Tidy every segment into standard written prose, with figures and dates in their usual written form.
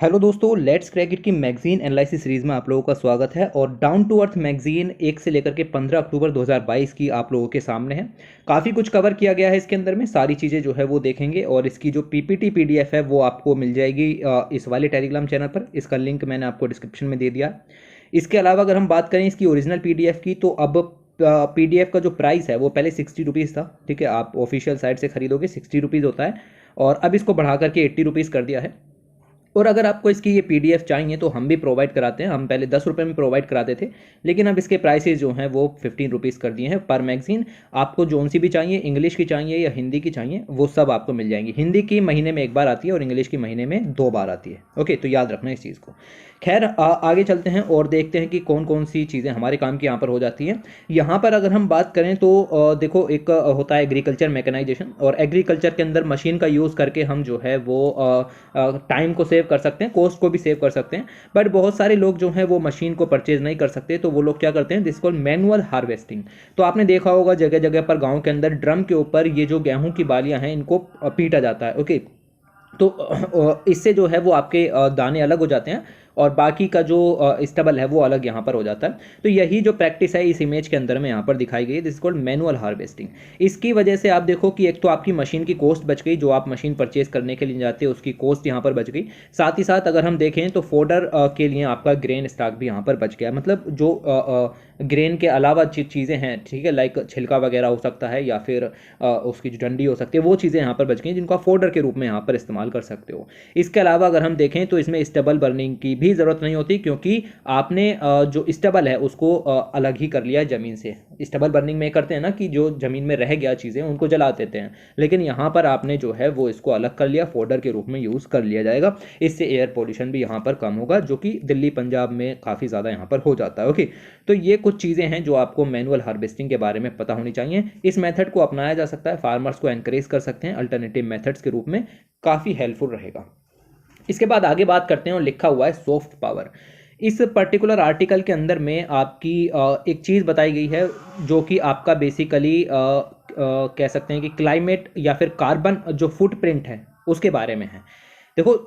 Hello दोस्तों, let's crack it की magazine analysis series में आप लोगों का स्वागत है। और डाउन टू अर्थ मैगजीन 1 से लेकर के 15 अक्टूबर 2022 की आप लोगों के सामने है। काफ़ी कुछ कवर किया गया है इसके अंदर में, सारी चीज़ें जो है वो देखेंगे और इसकी जो पीपीटी पीडीएफ है वो आपको मिल जाएगी इस वाले टेलीग्राम चैनल पर। इसका लिंक मैंने आपको डिस्क्रिप्शन में दे दिया। इसके अलावा अगर हम बात करें इसकी ओरिजिनल पीडीएफ की, तो अब पीडीएफ का जो प्राइस है वो पहले 60 रुपीज़ था। ठीक है, आप ऑफिशियल साइट से खरीदोगे 60 रुपीज़ होता है, और अब इसको बढ़ा करके 80 रुपीज़ कर दिया है। और अगर आपको इसकी ये पीडीएफ चाहिए तो हम भी प्रोवाइड कराते हैं। हम पहले 10 रुपये में प्रोवाइड कराते थे, लेकिन अब इसके प्राइसेस जो हैं वो 15 रुपीज़ कर दिए हैं पर मैगजीन। आपको जोन सी भी चाहिए, इंग्लिश की चाहिए या हिंदी की चाहिए, वो सब आपको मिल जाएंगी। हिंदी की महीने में 1 बार आती है और इंग्लिश की महीने में 2 बार आती है। ओके, तो याद रखना इस चीज़ को। खैर, आगे चलते हैं और देखते हैं कि कौन कौन सी चीज़ें हमारे काम की यहाँ पर हो जाती हैं। यहाँ पर अगर हम बात करें तो देखो, एक होता है एग्रीकल्चर मैकेनाइजेशन, और एग्रीकल्चर के अंदर मशीन का यूज़ करके हम जो है वो टाइम को सेव कर सकते हैं, कॉस्ट को भी सेव कर सकते हैं। बट बहुत सारे लोग जो हैं वो मशीन को परचेज नहीं कर सकते, तो वो लोग क्या करते हैं, दिस कॉल्ड मैनुअल हार्वेस्टिंग। तो आपने देखा होगा जगह जगह पर गाँव के अंदर ड्रम के ऊपर ये जो गेहूँ की बालियाँ हैं इनको पीटा जाता है। ओके, तो इससे जो है वो आपके दाने अलग हो जाते हैं और बाकी का जो स्टबल है वो अलग यहाँ पर हो जाता है। तो यही जो प्रैक्टिस है इस इमेज के अंदर में यहाँ पर दिखाई गई है, दिस कॉल्ड मैनुअल हार्वेस्टिंग। इसकी वजह से आप देखो कि एक तो आपकी मशीन की कॉस्ट बच गई, जो आप मशीन परचेज करने के लिए जाते हैं उसकी कॉस्ट यहाँ पर बच गई। साथ ही साथ अगर हम देखें तो फोडर के लिए आपका ग्रेन स्टॉक भी यहाँ पर बच गया। मतलब जो ग्रेन के अलावा चीज़ें हैं, ठीक है, लाइक छिलका वगैरह हो सकता है या फिर उसकी जो डंडी हो सकती है, वो चीज़ें यहाँ पर बच गई जिनको आप फोडर के रूप में यहाँ पर इस्तेमाल कर सकते हो। इसके अलावा अगर हम देखें तो इसमें स्टेबल बर्निंग की भी ज़रूरत नहीं होती, क्योंकि आपने जो स्टेबल है उसको अलग ही कर लिया है ज़मीन से। स्टेबल बर्निंग में करते हैं ना कि जो ज़मीन में रह गया चीज़ें उनको जला देते हैं, लेकिन यहाँ पर आपने जो है वो इसको अलग कर लिया, फोडर के रूप में यूज़ कर लिया जाएगा। इससे एयर पोल्यूशन भी यहाँ पर कम होगा, जो कि दिल्ली पंजाब में काफ़ी ज़्यादा यहाँ पर हो जाता है। ओके, तो ये कुछ चीज़ें हैं जो आपको मैनुअल हार्वेस्टिंग के बारे में पता होनी चाहिए। इस मेथड को अपनाया जा सकता है, फार्मर्स को एनकरेज कर सकते हैं अल्टरनेटिव मेथड्स के रूप में, काफ़ी हेल्पफुल रहेगा। इसके बाद आगे बात करते हैं और लिखा हुआ है सॉफ्ट पावर। इस पर्टिकुलर आर्टिकल के अंदर में आपकी एक चीज़ बताई गई है जो कि आपका बेसिकली कह सकते हैं कि क्लाइमेट या फिर कार्बन जो फुटप्रिंट है उसके बारे में है। देखो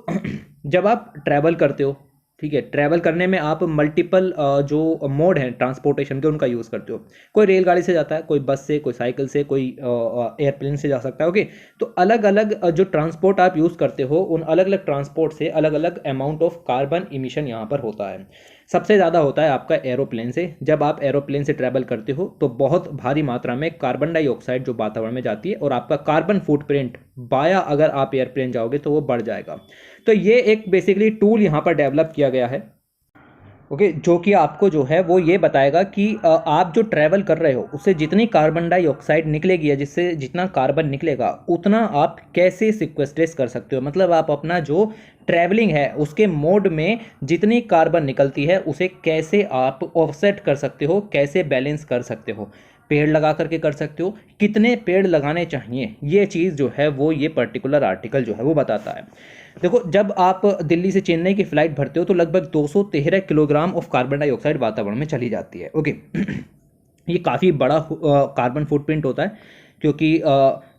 जब आप ट्रैवल करते हो, ठीक है, ट्रैवल करने में आप मल्टीपल जो मोड हैं ट्रांसपोर्टेशन के उनका यूज़ करते हो। कोई रेलगाड़ी से जाता है, कोई बस से, कोई साइकिल से, कोई एयरप्लेन से जा सकता है। ओके, तो अलग अलग जो ट्रांसपोर्ट आप यूज़ करते हो उन अलग अलग ट्रांसपोर्ट से अलग अलग अमाउंट ऑफ कार्बन इमिशन यहाँ पर होता है। सबसे ज़्यादा होता है आपका एरोप्लेन से। जब आप एरोप्लेन से ट्रैवल करते हो तो बहुत भारी मात्रा में कार्बन डाइऑक्साइड जो वातावरण में जाती है, और आपका कार्बन फुटप्रिंट बाया अगर आप एयरप्लेन जाओगे तो वो बढ़ जाएगा। तो ये एक बेसिकली टूल यहाँ पर डेवलप किया गया है, ओके, जो कि आपको जो है वो ये बताएगा कि आप जो ट्रैवल कर रहे हो उससे जितनी कार्बन डाइऑक्साइड निकलेगी या जिससे जितना कार्बन निकलेगा उतना आप कैसे सिक्वेस्ट्रेट कर सकते हो। मतलब आप अपना जो ट्रैवलिंग है उसके मोड में जितनी कार्बन निकलती है उसे कैसे आप ऑफसेट कर सकते हो, कैसे बैलेंस कर सकते हो। पेड़ लगा करके कर सकते हो, कितने पेड़ लगाने चाहिए, ये चीज़ जो है वो ये पर्टिकुलर आर्टिकल जो है वो बताता है। देखो, जब आप दिल्ली से चेन्नई की फ़्लाइट भरते हो तो लगभग 213 किलोग्राम ऑफ कार्बन डाइऑक्साइड वातावरण में चली जाती है। ओके, ये काफ़ी बड़ा कार्बन फुटप्रिंट होता है, क्योंकि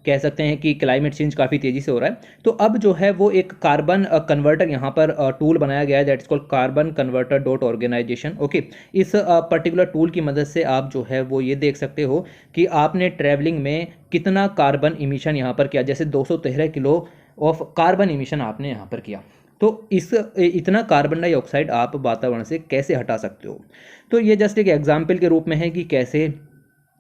कह सकते हैं कि क्लाइमेट चेंज काफ़ी तेज़ी से हो रहा है। तो अब जो है वो एक कार्बन कन्वर्टर यहाँ पर टूल बनाया गया है, that is called carbon converter dot organisation. Okay, इस पर्टिकुलर टूल की मदद से आप जो है वो ये देख सकते हो कि आपने ट्रैवलिंग में कितना कार्बन इमिशन यहाँ पर किया। जैसे 213 किलो ऑफ कार्बन इमिशन आपने यहाँ पर किया, तो इस इतना कार्बन डाइऑक्साइड आप वातावरण से कैसे हटा सकते हो। तो ये जस्ट एक एग्जाम्पल के रूप में है कि कैसे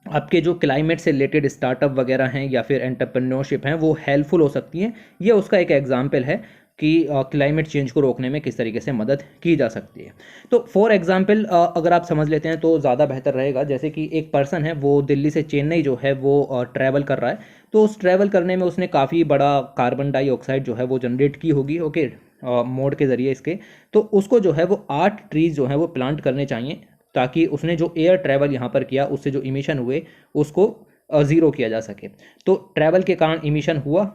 आपके जो क्लाइमेट से रिलेटेड स्टार्टअप वगैरह हैं या फिर एंटरप्रेन्योरशिप हैं वो हेल्पफुल हो सकती हैं। ये उसका एक एग्जाम्पल है कि क्लाइमेट चेंज को रोकने में किस तरीके से मदद की जा सकती है। तो फॉर एग्जांपल अगर आप समझ लेते हैं तो ज़्यादा बेहतर रहेगा। जैसे कि एक पर्सन है, वो दिल्ली से चेन्नई जो है वो ट्रैवल कर रहा है, तो उस ट्रैवल करने में उसने काफ़ी बड़ा कार्बन डाइऑक्साइड जो है वो जनरेट की होगी। ओके, मोड के ज़रिए इसके, तो उसको जो है वो 8 ट्रीज़ जो है वो प्लांट करने चाहिए, ताकि उसने जो एयर ट्रैवल यहाँ पर किया उससे जो इमिशन हुए उसको ज़ीरो किया जा सके। तो ट्रैवल के कारण इमिशन हुआ,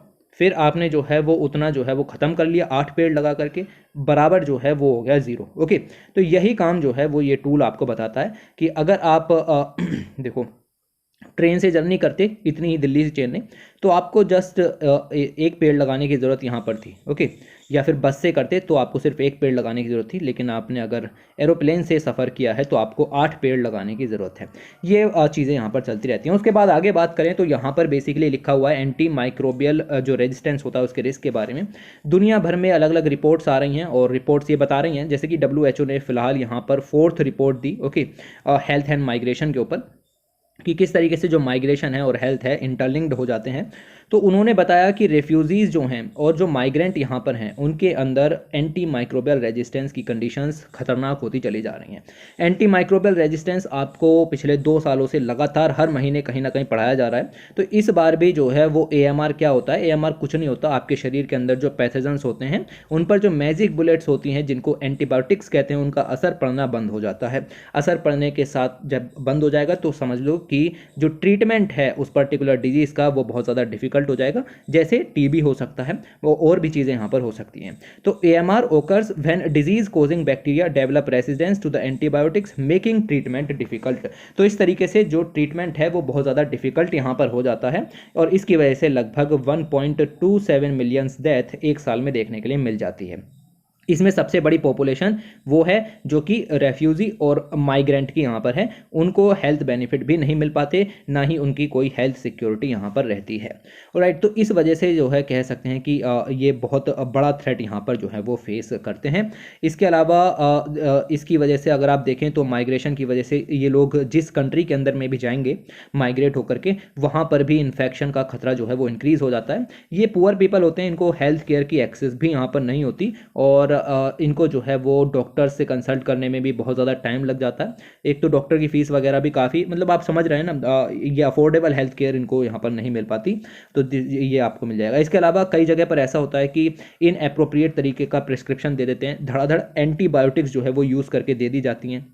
फिर आपने जो है वो उतना जो है वो ख़त्म कर लिया 8 पेड़ लगा करके, बराबर जो है वो हो गया ज़ीरो। ओके, तो यही काम जो है वो ये टूल आपको बताता है कि अगर आप देखो ट्रेन से जर्नी करते इतनी ही दिल्ली से चेन्नई, तो आपको जस्ट एक पेड़ लगाने की ज़रूरत यहाँ पर थी। ओके, या फिर बस से करते तो आपको सिर्फ एक पेड़ लगाने की ज़रूरत थी, लेकिन आपने अगर एरोप्लेन से सफ़र किया है तो आपको 8 पेड़ लगाने की ज़रूरत है। ये चीज़ें यहाँ पर चलती रहती हैं। उसके बाद आगे बात करें तो यहाँ पर बेसिकली लिखा हुआ है एंटी माइक्रोबियल जो रेजिस्टेंस होता है उसके रिस्क के बारे में दुनिया भर में अलग अलग रिपोर्ट्स आ रही हैं, और रिपोर्ट्स ये बता रही हैं, जैसे कि WHO ने फिलहाल यहाँ पर 4th report the, okay, health and migration के ऊपर, कि किस तरीके से जो माइग्रेशन है और हेल्थ है इंटरलिंक्ड हो जाते हैं। तो उन्होंने बताया कि रेफ्यूजीज़ जो हैं और जो माइग्रेंट यहाँ पर हैं उनके अंदर एंटी माइक्रोबियल रेजिस्टेंस की कंडीशंस खतरनाक होती चली जा रही हैं। एंटी माइक्रोबियल रेजिस्टेंस आपको पिछले 2 सालों से लगातार हर महीने कहीं ना कहीं पढ़ाया जा रहा है। तो इस बार भी जो है वो AMR क्या होता है, AMR कुछ नहीं होता, आपके शरीर के अंदर जो पैथोजेंस होते हैं उन पर जो मैजिक बुलेट्स होती हैं जिनको एंटीबायोटिक्स कहते हैं उनका असर पड़ना बंद हो जाता है। असर पड़ने के साथ जब बंद हो जाएगा तो समझ लो कि जो ट्रीटमेंट है उस पर्टिकुलर डिजीज़ का वो बहुत ज़्यादा डिफिकल्ट हो जाएगा, जैसे टीबी हो सकता है, वो और भी चीज़ें यहाँ पर हो सकती हैं। तो AMR occurs when disease causing bacteria develop resistance to the antibiotics making treatment difficult. तो इस तरीके से जो ट्रीटमेंट है वो बहुत ज़्यादा डिफिकल्ट यहाँ पर हो जाता है, और इसकी वजह से लगभग 1.27 मिलियन डेथ एक साल में देखने के लिए मिल जाती है। इसमें सबसे बड़ी पॉपुलेशन वो है जो कि रेफ्यूजी और माइग्रेंट की यहाँ पर है, उनको हेल्थ बेनिफिट भी नहीं मिल पाते, ना ही उनकी कोई हेल्थ सिक्योरिटी यहाँ पर रहती है। राइट, तो इस वजह से जो है कह सकते हैं कि ये बहुत बड़ा थ्रेट यहाँ पर जो है वो फेस करते हैं। इसके अलावा इसकी वजह से अगर आप देखें तो माइग्रेशन की वजह से ये लोग जिस कंट्री के अंदर में भी जाएंगे माइग्रेट होकर के, वहाँ पर भी इन्फेक्शन का खतरा जो है वो इंक्रीज़ हो जाता है। ये पुअर पीपल होते हैं, इनको हेल्थ केयर की एक्सेस भी यहाँ पर नहीं होती, और इनको जो है वो डॉक्टर से कंसल्ट करने में भी बहुत ज़्यादा टाइम लग जाता है। एक तो डॉक्टर की फ़ीस वगैरह भी काफ़ी, मतलब आप समझ रहे हैं ना, ये अफोर्डेबल हेल्थ केयर इनको यहाँ पर नहीं मिल पाती, तो ये आपको मिल जाएगा। इसके अलावा कई जगह पर ऐसा होता है कि इन अप्रोप्रिएट तरीके का प्रिस्क्रिप्शन दे देते हैं, धड़ाधड़ एंटीबायोटिक्स जो है वो यूज़ करके दे दी जाती हैं,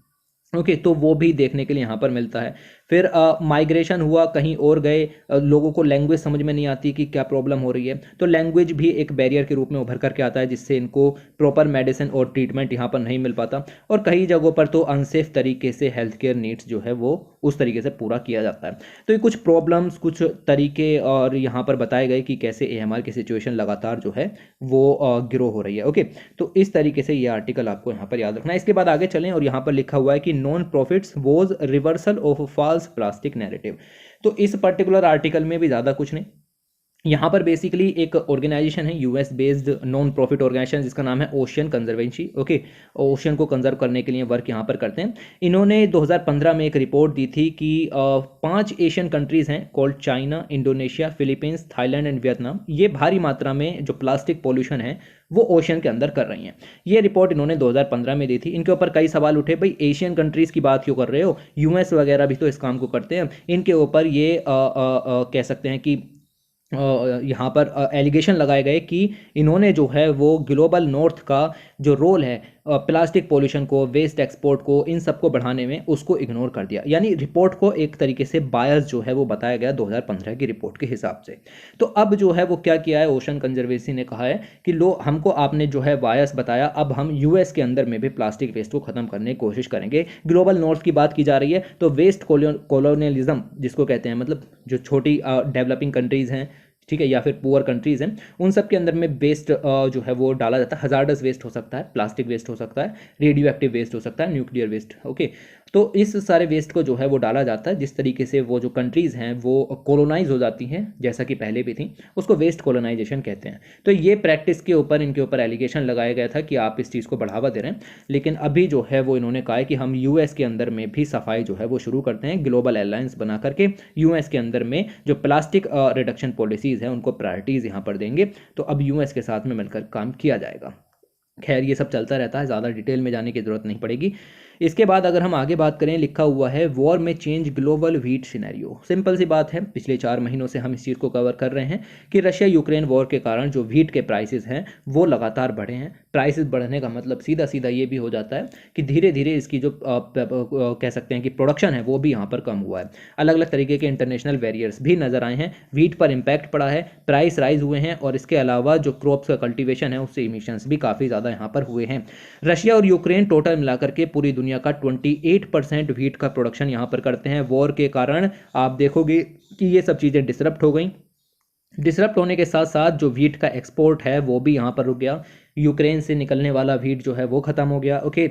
ओके, तो वो भी देखने के लिए यहाँ पर मिलता है। फिर माइग्रेशन हुआ, कहीं और गए, लोगों को लैंग्वेज समझ में नहीं आती कि क्या प्रॉब्लम हो रही है, तो लैंग्वेज भी एक बैरियर के रूप में उभर करके आता है, जिससे इनको प्रॉपर मेडिसिन और ट्रीटमेंट यहाँ पर नहीं मिल पाता, और कई जगहों पर तो अनसेफ तरीके से हेल्थ केयर नीड्स जो है वो उस तरीके से पूरा किया जाता है। तो ये कुछ प्रॉब्लम्स, कुछ तरीके और यहाँ पर बताए गए कि कैसे AMR की सिचुएशन लगातार जो है वो ग्रो हो रही है, ओके। तो इस तरीके से ये आर्टिकल आपको यहाँ पर याद रखना है। इसके बाद आगे चलें, और यहाँ पर लिखा हुआ है कि non profits was reversal of false plastic narrative. तो इस पर्टिकुलर आर्टिकल में भी ज़्यादा कुछ नहीं, यहाँ पर बेसिकली एक ऑर्गेनाइजेशन है, US based non profit organisation, जिसका नाम है ओशियन कंजर्वेंसी, ओके। ओशियन को कंजर्व करने के लिए वर्क यहाँ पर करते हैं। इन्होंने 2015 में एक रिपोर्ट दी थी कि 5 एशियन कंट्रीज़ हैं called China, Indonesia, Philippines, Thailand and Vietnam, ये भारी मात्रा में जो प्लास्टिक पॉल्यूशन है वो ओशियन के अंदर कर रही हैं। ये रिपोर्ट इन्होंने 2015 में दी थी। इनके ऊपर कई सवाल उठे, भाई एशियन कंट्रीज़ की बात क्यों कर रहे हो, US वगैरह भी तो इस काम को करते हैं। इनके ऊपर ये कह सकते हैं कि यहाँ पर एलिगेशन लगाए गए कि इन्होंने जो है वो ग्लोबल नॉर्थ का जो रोल है प्लास्टिक पॉल्यूशन को, वेस्ट एक्सपोर्ट को, इन सब को बढ़ाने में, उसको इग्नोर कर दिया। यानी रिपोर्ट को एक तरीके से बायस जो है वो बताया गया 2015 की रिपोर्ट के हिसाब से। तो अब जो है वो क्या किया है, ओशन कंजर्वेंसी ने कहा है कि लो, हमको आपने जो है बायस बताया, अब हम US के अंदर में भी प्लास्टिक वेस्ट को ख़त्म करने की कोशिश करेंगे। ग्लोबल नॉर्थ की बात की जा रही है, तो वेस्ट कॉलोनियलिज्म जिसको कहते हैं, मतलब जो छोटी डेवलपिंग कंट्रीज़ हैं, ठीक है, या फिर पुअर कंट्रीज़ हैं, उन सब के अंदर में वेस्ट जो है वो डाला जाता है। हजार्डस वेस्ट हो सकता है, प्लास्टिक वेस्ट हो सकता है, रेडियो एक्टिव वेस्ट हो सकता है, न्यूक्लियर वेस्ट, ओके। तो इस सारे वेस्ट को जो है वो डाला जाता है, जिस तरीके से वो जो कंट्रीज़ हैं वो कॉलोनाइज हो जाती हैं, जैसा कि पहले भी थी, उसको वेस्ट कॉलोनाइजेशन कहते हैं। तो ये प्रैक्टिस के ऊपर इनके ऊपर एलिगेशन लगाया गया था कि आप इस चीज़ को बढ़ावा दे रहे हैं, लेकिन अभी जो है वो इन्होंने कहा है कि हम US के अंदर में भी सफाई जो है वो शुरू करते हैं, ग्लोबल अलायंस बना करके US के अंदर में जो प्लास्टिक रिडक्शन पॉलिसीज़ हैं उनको प्रायोरिटीज़ यहाँ पर देंगे। तो अब US के साथ में मिलकर काम किया जाएगा। खैर, ये सब चलता रहता है, ज़्यादा डिटेल में जाने की ज़रूरत नहीं पड़ेगी। इसके बाद अगर हम आगे बात करें, लिखा हुआ है वॉर में change global wheat scenario. Simple सी बात है, पिछले 4 महीनों से हम इस चीज़ को कवर कर रहे हैं कि रशिया यूक्रेन वॉर के कारण जो व्हीट के प्राइसेस हैं वो लगातार बढ़े हैं। प्राइसेस बढ़ने का मतलब सीधा सीधा ये भी हो जाता है कि धीरे धीरे इसकी जो कह सकते हैं कि प्रोडक्शन है वो भी यहाँ पर कम हुआ है। अलग अलग तरीके के इंटरनेशनल बैरियर्स भी नज़र आए हैं, व्हीट पर इम्पैक्ट पड़ा है, प्राइस राइज हुए हैं, और इसके अलावा जो क्रॉप्स का कल्टिवेशन है उससे इमिशंस भी काफ़ी ज़्यादा यहाँ पर हुए हैं। रशिया और यूक्रेन टोटल मिलाकर के पूरी दुनिया का 28% व्हीट का प्रोडक्शन यहाँ पर करते हैं। वॉर के कारण आप देखोगे कि ये सब चीज़ें डिसरप्ट हो गई। डिसरप्ट होने के साथ साथ जो व्हीट का एक्सपोर्ट है वो भी यहाँ पर रुक गया। यूक्रेन से निकलने वाला व्हीट जो है वो ख़त्म हो गया। ओके,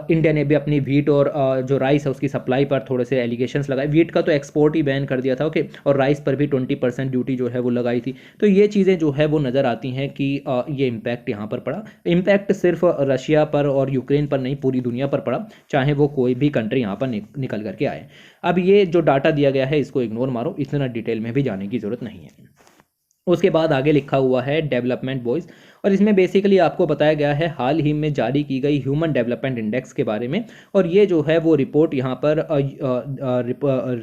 इंडिया ने भी अपनी व्हीट और जो राइस है उसकी सप्लाई पर थोड़े से एलिगेशंस लगाए। व्हीट का तो एक्सपोर्ट ही बैन कर दिया था। ओके, और राइस पर भी 20% ड्यूटी जो है वो लगाई थी। तो ये चीज़ें जो है वो नज़र आती हैं कि ये इम्पैक्ट यहाँ पर पड़ा। इम्पैक्ट सिर्फ रशिया पर और यूक्रेन पर नहीं, पूरी दुनिया पर पड़ा, चाहे वो कोई भी कंट्री यहाँ पर निकल करके आए। अब ये जो डाटा दिया गया है इसको इग्नोर मारो, इतना डिटेल में भी जाने की ज़रूरत नहीं है। उसके बाद आगे लिखा हुआ है डेवलपमेंट बॉयज़, और इसमें बेसिकली आपको बताया गया है हाल ही में जारी की गई ह्यूमन डेवलपमेंट इंडेक्स के बारे में। और ये जो है वो रिपोर्ट यहाँ पर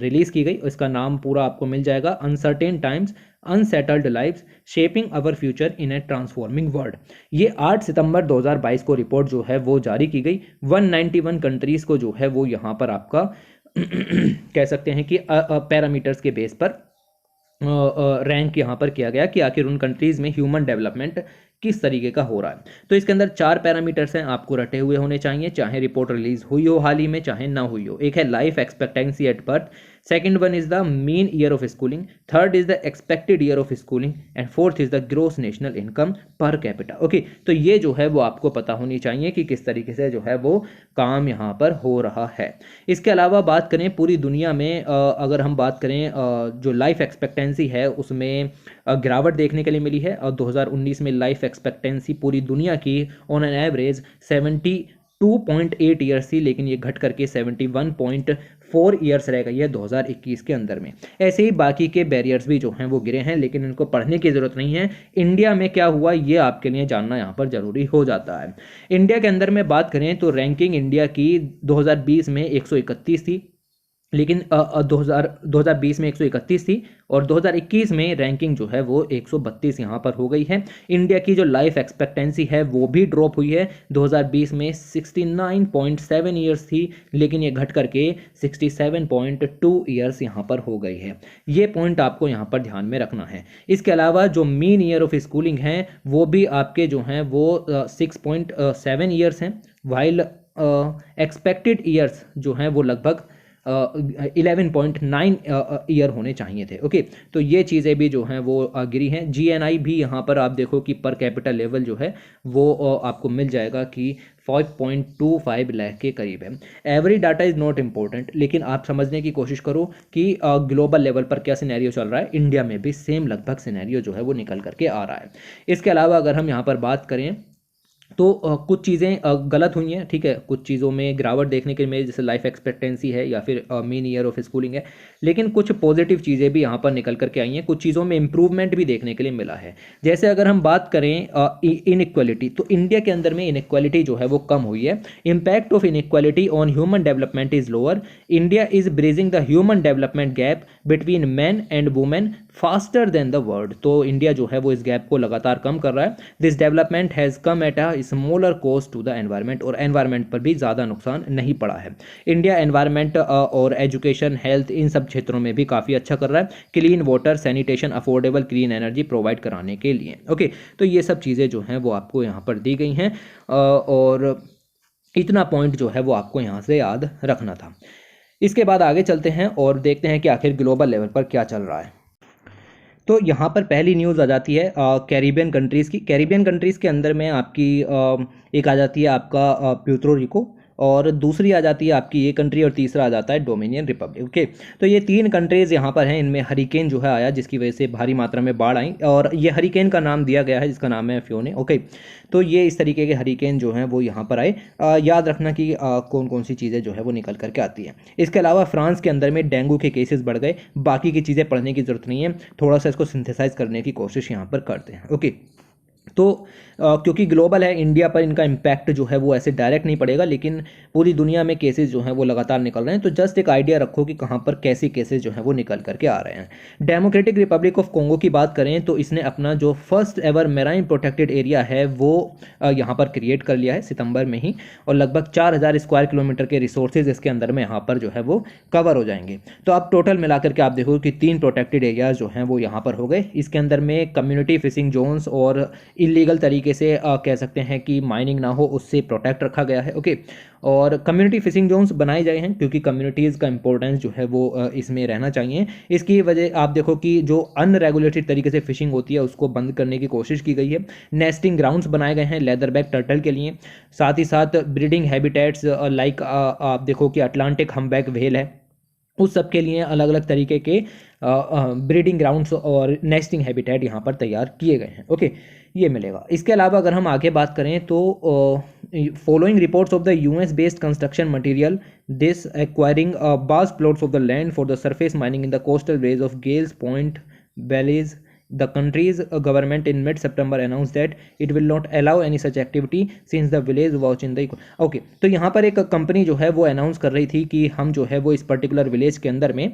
रिलीज़ की गई। इसका नाम पूरा आपको मिल जाएगा, uncertain times unsettled lives shaping our future in a transforming world. ये 8 सितंबर 2022 को रिपोर्ट जो है वो जारी की गई। 191 कंट्रीज़ को जो है वो यहाँ पर आपका कह सकते हैं कि पैरामीटर्स के बेस पर रैंक यहाँ पर किया गया कि आखिर उन कंट्रीज़ में ह्यूमन डेवलपमेंट किस तरीके का हो रहा है। तो इसके अंदर 4 पैरामीटर्स हैं, आपको रटे हुए होने चाहिए, चाहे रिपोर्ट रिलीज हुई हो हाल ही में चाहे ना हुई हो। एक है life expectancy at birth, second one is the mean year of schooling, third is the expected year of schooling and fourth is the gross national income per capita. Okay, तो ये जो है वो आपको पता होनी चाहिए कि किस तरीके से जो है वो काम यहाँ पर हो रहा है। इसके अलावा बात करें पूरी दुनिया में, अगर हम बात करें जो लाइफ एक्सपेक्टेंसी है उसमें गिरावट देखने के लिए मिली है। और 2019 में लाइफ एक्सपेक्टेंसी पूरी दुनिया की ऑन एन एवरेज 72.8 ईयर्स थी, लेकिन ये घट करके 71.4 ईयर्स रह गई है 2021 के अंदर में। ऐसे ही बाकी के बैरियर्स भी जो हैं वो गिरे हैं, लेकिन इनको पढ़ने की ज़रूरत नहीं है। इंडिया में क्या हुआ ये आपके लिए जानना यहाँ पर ज़रूरी हो जाता है। इंडिया के अंदर में बात करें तो रैंकिंग इंडिया की 2020 में 131 थी, लेकिन 2020 में 131 थी और 2021 में रैंकिंग जो है वो 132 यहाँ पर हो गई है। इंडिया की जो लाइफ एक्सपेक्टेंसी है वो भी ड्रॉप हुई है। 2020 में 69.7 ईयर्स थी, लेकिन ये घट करके 67.2 ईयर्स यहाँ पर हो गई है। ये पॉइंट आपको यहाँ पर ध्यान में रखना है। इसके अलावा जो मीन ईयर ऑफ स्कूलिंग है वो भी आपके जो हैं वो 6.7 ईयर्स हैं, वाइल एक्सपेक्टेड ईयर्स जो हैं वो लगभग 11.9 ईयर होने चाहिए थे। ओके, तो ये चीज़ें भी जो हैं वो गिरी हैं। GNI भी यहाँ पर आप देखो कि पर कैपिटल लेवल जो है वो आपको मिल जाएगा कि 5.25 लाख के करीब है। Every data is not important, लेकिन आप समझने की कोशिश करो कि ग्लोबल लेवल पर क्या सिनेरियो चल रहा है। इंडिया में भी सेम लगभग सिनेरियो जो है वो निकल करके आ रहा है। इसके अलावा अगर हम यहाँ पर बात करें तो कुछ चीज़ें गलत हुई हैं, ठीक है, कुछ चीज़ों में गिरावट देखने के लिए, जैसे लाइफ एक्सपेक्टेंसी है या फिर मीन ईयर ऑफ स्कूलिंग है, लेकिन कुछ पॉजिटिव चीज़ें भी यहाँ पर निकल करके आई हैं। कुछ चीज़ों में इंप्रूवमेंट भी देखने के लिए मिला है। जैसे अगर हम बात करें इनइक्वालिटी, तो इंडिया के अंदर में इनइक्वालिटी जो है वो कम हुई है। Impact of inequality on human development is lower. India is bridging the human development gap between man and women faster than the world. तो इंडिया जो है वो इस गैप को लगातार कम कर रहा है। This development has come at a smaller cost to the environment, और एनवायरनमेंट पर भी ज़्यादा नुकसान नहीं पड़ा है। इंडिया एनवायरनमेंट और एजुकेशन, हेल्थ, इन सब क्षेत्रों में भी काफ़ी अच्छा कर रहा है। Clean water, sanitation, affordable clean energy provide कराने के लिए। ओके, तो ये सब चीज़ें जो हैं वो आपको यहाँ पर दी गई हैं, और इतना पॉइंट जो है वो आपको यहाँ से याद रखना था। इसके बाद आगे चलते हैं और देखते हैं कि आखिर ग्लोबल लेवल पर क्या चल रहा है। तो यहाँ पर पहली न्यूज़ आ जाती है कैरिबियन कंट्रीज़ की। कैरिबियन कंट्रीज़ के अंदर में आपकी एक आ जाती है आपका प्यूर्तो रिको, और दूसरी आ जाती है आपकी ये कंट्री, और तीसरा आ जाता है डोमिनियन रिपब्लिक। ओके, तो ये 3 कंट्रीज़ यहाँ पर हैं। इनमें हरिकेन जो है आया, जिसकी वजह से भारी मात्रा में बाढ़ आई, और ये हरिकेन का नाम दिया गया है जिसका नाम है फियोने। ओके, तो ये इस तरीके के हरिकेन जो हैं वो यहाँ पर आए। याद रखना कि कौन कौन सी चीज़ें जो है वो निकल करके आती हैं। इसके अलावा फ्रांस के अंदर में डेंगू के केसेस बढ़ गए। बाकी की चीज़ें पढ़ने की ज़रूरत नहीं है, थोड़ा सा इसको सिंथेसाइज करने की कोशिश यहाँ पर करते हैं। ओके, तो क्योंकि ग्लोबल है, इंडिया पर इनका इम्पैक्ट जो है वो ऐसे डायरेक्ट नहीं पड़ेगा, लेकिन पूरी दुनिया में केसेस जो हैं वो लगातार निकल रहे हैं। तो जस्ट एक आइडिया रखो कि कहाँ पर कैसे केसेस जो हैं वो निकल करके आ रहे हैं। डेमोक्रेटिक रिपब्लिक ऑफ कोंगो की बात करें तो इसने अपना जो first ever marine protected area है वो यहाँ पर क्रिएट कर लिया है सितंबर में ही, और लगभग 4000 स्क्वायर किलोमीटर के रिसोर्सेज इसके अंदर में यहाँ पर जो है वो कवर हो जाएंगे। तो अब टोटल मिलाकर के आप देखो कि 3 प्रोटेक्टेड एरियाज जो हैं वो यहाँ पर हो गए। इसके अंदर में कम्युनिटी फिशिंग जोन्स और इलीगल तरीके से कह सकते हैं कि माइनिंग ना हो, उससे प्रोटेक्ट रखा गया है। ओके, और कम्युनिटी फिशिंग जोन्स बनाए गए हैं क्योंकि कम्युनिटीज़ का इंपॉर्टेंस जो है वो इसमें रहना चाहिए। इसकी वजह आप देखो कि जो अनरेगुलेटेड तरीके से फिशिंग होती है उसको बंद करने की कोशिश की गई है। नेस्टिंग ग्राउंड्स बनाए गए हैं लेदरबैक टर्टल के लिए, साथ ही साथ ब्रीडिंग हैबिटेट्स लाइक आप देखो कि अटलांटिक हम्बैक व्हेल है, उस सब के लिए अलग अलग तरीके के ब्रीडिंग ग्राउंड्स और नेस्टिंग हैबिटेट यहाँ पर तैयार किए गए हैं। ओके, ये मिलेगा। इसके अलावा अगर हम आगे बात करें तो following reports of the US based construction material this acquiring vast plots of the land for the surface mining in the coastal village of Gales point valleys the country's government in mid-September announced that it will not allow any such activity since the village was in the okay, तो यहाँ पर एक company जो है वो announce कर रही थी कि हम जो है वो इस पर्टिकुलर विलेज के अंदर में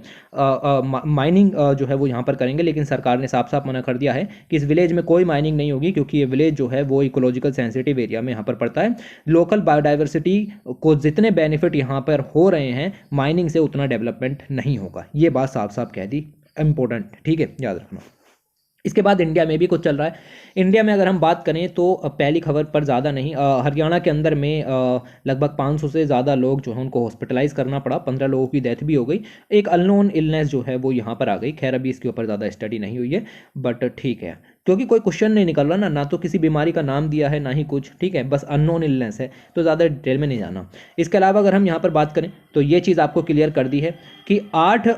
माइनिंग जो है वो यहाँ पर करेंगे, लेकिन सरकार ने साफ साफ मना कर दिया है कि इस विलेज में कोई माइनिंग नहीं होगी क्योंकि ये विलेज जो है वो इकोलॉजिकल सेंसिटिव एरिया में यहाँ पर पड़ता है। लोकल बायोडाइवर्सिटी को जितने बेनिफिट यहाँ पर हो रहे हैं माइनिंग से उतना डेवलपमेंट नहीं होगा, ये बात साफ साफ कह दी, इंपॉर्टेंट, ठीक है, याद रखना। इसके बाद इंडिया में भी कुछ चल रहा है। इंडिया में अगर हम बात करें तो पहली खबर पर ज़्यादा नहीं, हरियाणा के अंदर में लगभग 500 से ज़्यादा लोग जो है उनको हॉस्पिटलाइज करना पड़ा, 15 लोगों की डेथ भी हो गई। एक अननोन इलनेस जो है वो यहाँ पर आ गई। खैर अभी इसके ऊपर ज़्यादा स्टडी नहीं हुई है, बट ठीक है, क्योंकि कोई क्वेश्चन नहीं निकल रहा ना तो किसी बीमारी का नाम दिया है ना ही कुछ, ठीक है, बस अननोन इलनेस है, तो ज़्यादा डिटेल में नहीं जाना। इसके अलावा अगर हम यहाँ पर बात करें तो ये चीज़ आपको क्लियर कर दी है कि 8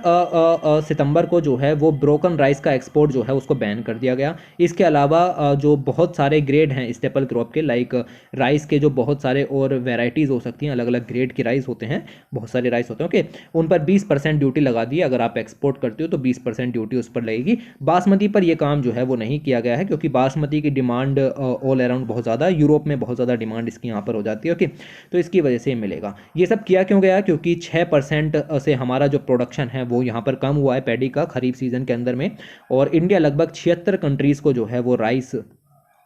सितंबर को जो है वो ब्रोकन राइस का एक्सपोर्ट जो है उसको बैन कर दिया गया। इसके अलावा जो बहुत सारे ग्रेड हैं स्टेपल क्रॉप के, लाइक राइस के जो बहुत सारे और वेराइटीज़ हो सकती हैं, अलग अलग ग्रेड के राइस होते हैं, बहुत सारे राइस होते हैं, ओके, उन पर 20% ड्यूटी लगा दी। अगर आप एक्सपोर्ट करते हो तो 20% ड्यूटी उस पर लगेगी। बासमती पर यह काम जो है वो नहीं किया गया है क्योंकि बासमती की डिमांड ऑल अराउंड बहुत ज़्यादा, यूरोप में बहुत ज़्यादा डिमांड इसकी यहाँ पर हो जाती है, ओके, तो इसकी वजह से मिलेगा। ये सब किया क्यों गया? क्योंकि 6% से हमारा जो प्रोडक्शन है वो यहाँ पर कम हुआ है पैडी का खरीफ सीजन के अंदर में, और इंडिया लगभग 76 कंट्रीज़ को जो है वो राइस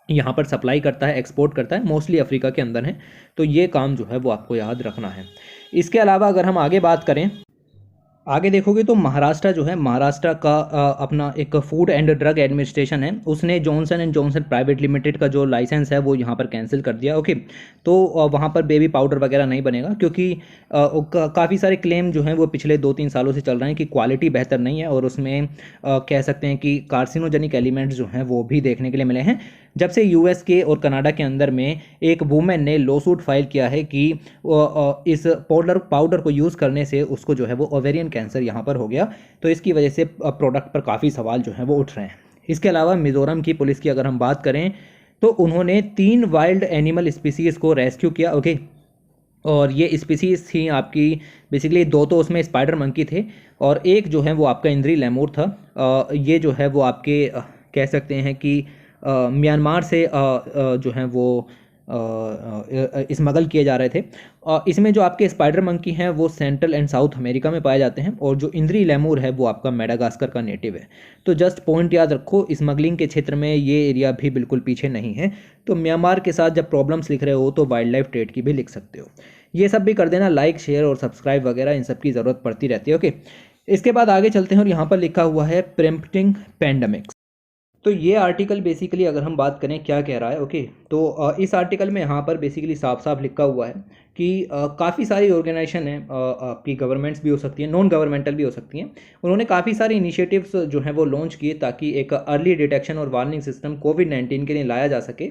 यहाँ पर सप्लाई करता है, एक्सपोर्ट करता है, मोस्टली अफ्रीका के अंदर है, तो ये काम जो है वो आपको याद रखना है। इसके अलावा अगर हम आगे बात करें, आगे देखोगे तो महाराष्ट्र जो है, महाराष्ट्र का अपना एक फूड एंड ड्रग एडमिनिस्ट्रेशन है, उसने Johnson and Johnson private limited का जो लाइसेंस है वो यहाँ पर कैंसिल कर दिया, ओके। तो वहाँ पर बेबी पाउडर वगैरह नहीं बनेगा क्योंकि काफ़ी सारे क्लेम जो हैं वो पिछले 2-3 सालों से चल रहे हैं कि क्वालिटी बेहतर नहीं है और उसमें कह सकते हैं कि कार्सिनोजेनिक एलिमेंट्स जो हैं वो भी देखने के लिए मिले हैं। जब से यूएस के और कनाडा के अंदर में एक वुमेन ने लॉसूट फाइल किया है कि इस पाउडर को यूज़ करने से उसको जो है वो ओवेरियन कैंसर यहाँ पर हो गया, तो इसकी वजह से प्रोडक्ट पर काफ़ी सवाल जो है वो उठ रहे हैं। इसके अलावा मिज़ोरम की पुलिस की अगर हम बात करें तो उन्होंने 3 वाइल्ड एनिमल स्पीसीज़ को रेस्क्यू किया, ओके, और ये स्पीसीज़ थी आपकी बेसिकली 2 तो उसमें स्पाइडर मंकी थे और एक जो है वो आपका इंद्री लेमूर था। ये जो है वो आपके कह सकते हैं कि म्यांमार से जो हैं वो स्मगल किए जा रहे थे। इसमें जो आपके स्पाइडर मंकी हैं वो सेंट्रल एंड साउथ अमेरिका में पाए जाते हैं और जो इंद्री लेमूर है वो आपका मेडागास्कर का नेटिव है। तो जस्ट पॉइंट याद रखो, स्मगलिंग के क्षेत्र में ये एरिया भी बिल्कुल पीछे नहीं है। तो म्यांमार के साथ जब प्रॉब्लम्स लिख रहे हो तो वाइल्ड लाइफ ट्रेड की भी लिख सकते हो। ये सब भी कर देना, लाइक शेयर और सब्सक्राइब वगैरह इन सब की ज़रूरत पड़ती रहती है, ओके। इसके बाद आगे चलते हैं और यहाँ पर लिखा हुआ है प्रेम्प्टिंग पैंडमिक्स। तो ये आर्टिकल बेसिकली अगर हम बात करें क्या कह रहा है, ओके, तो इस आर्टिकल में यहाँ पर बेसिकली साफ साफ लिखा हुआ है कि काफ़ी सारी ऑर्गेनाइजेशन है, आपकी गवर्नमेंट्स भी हो सकती हैं, नॉन गवर्नमेंटल भी हो सकती हैं, उन्होंने काफ़ी सारे इनिशिएटिव्स जो हैं वो लॉन्च किए ताकि एक अर्ली डिटेक्शन और वार्निंग सिस्टम कोविड-19 के लिए लाया जा सके।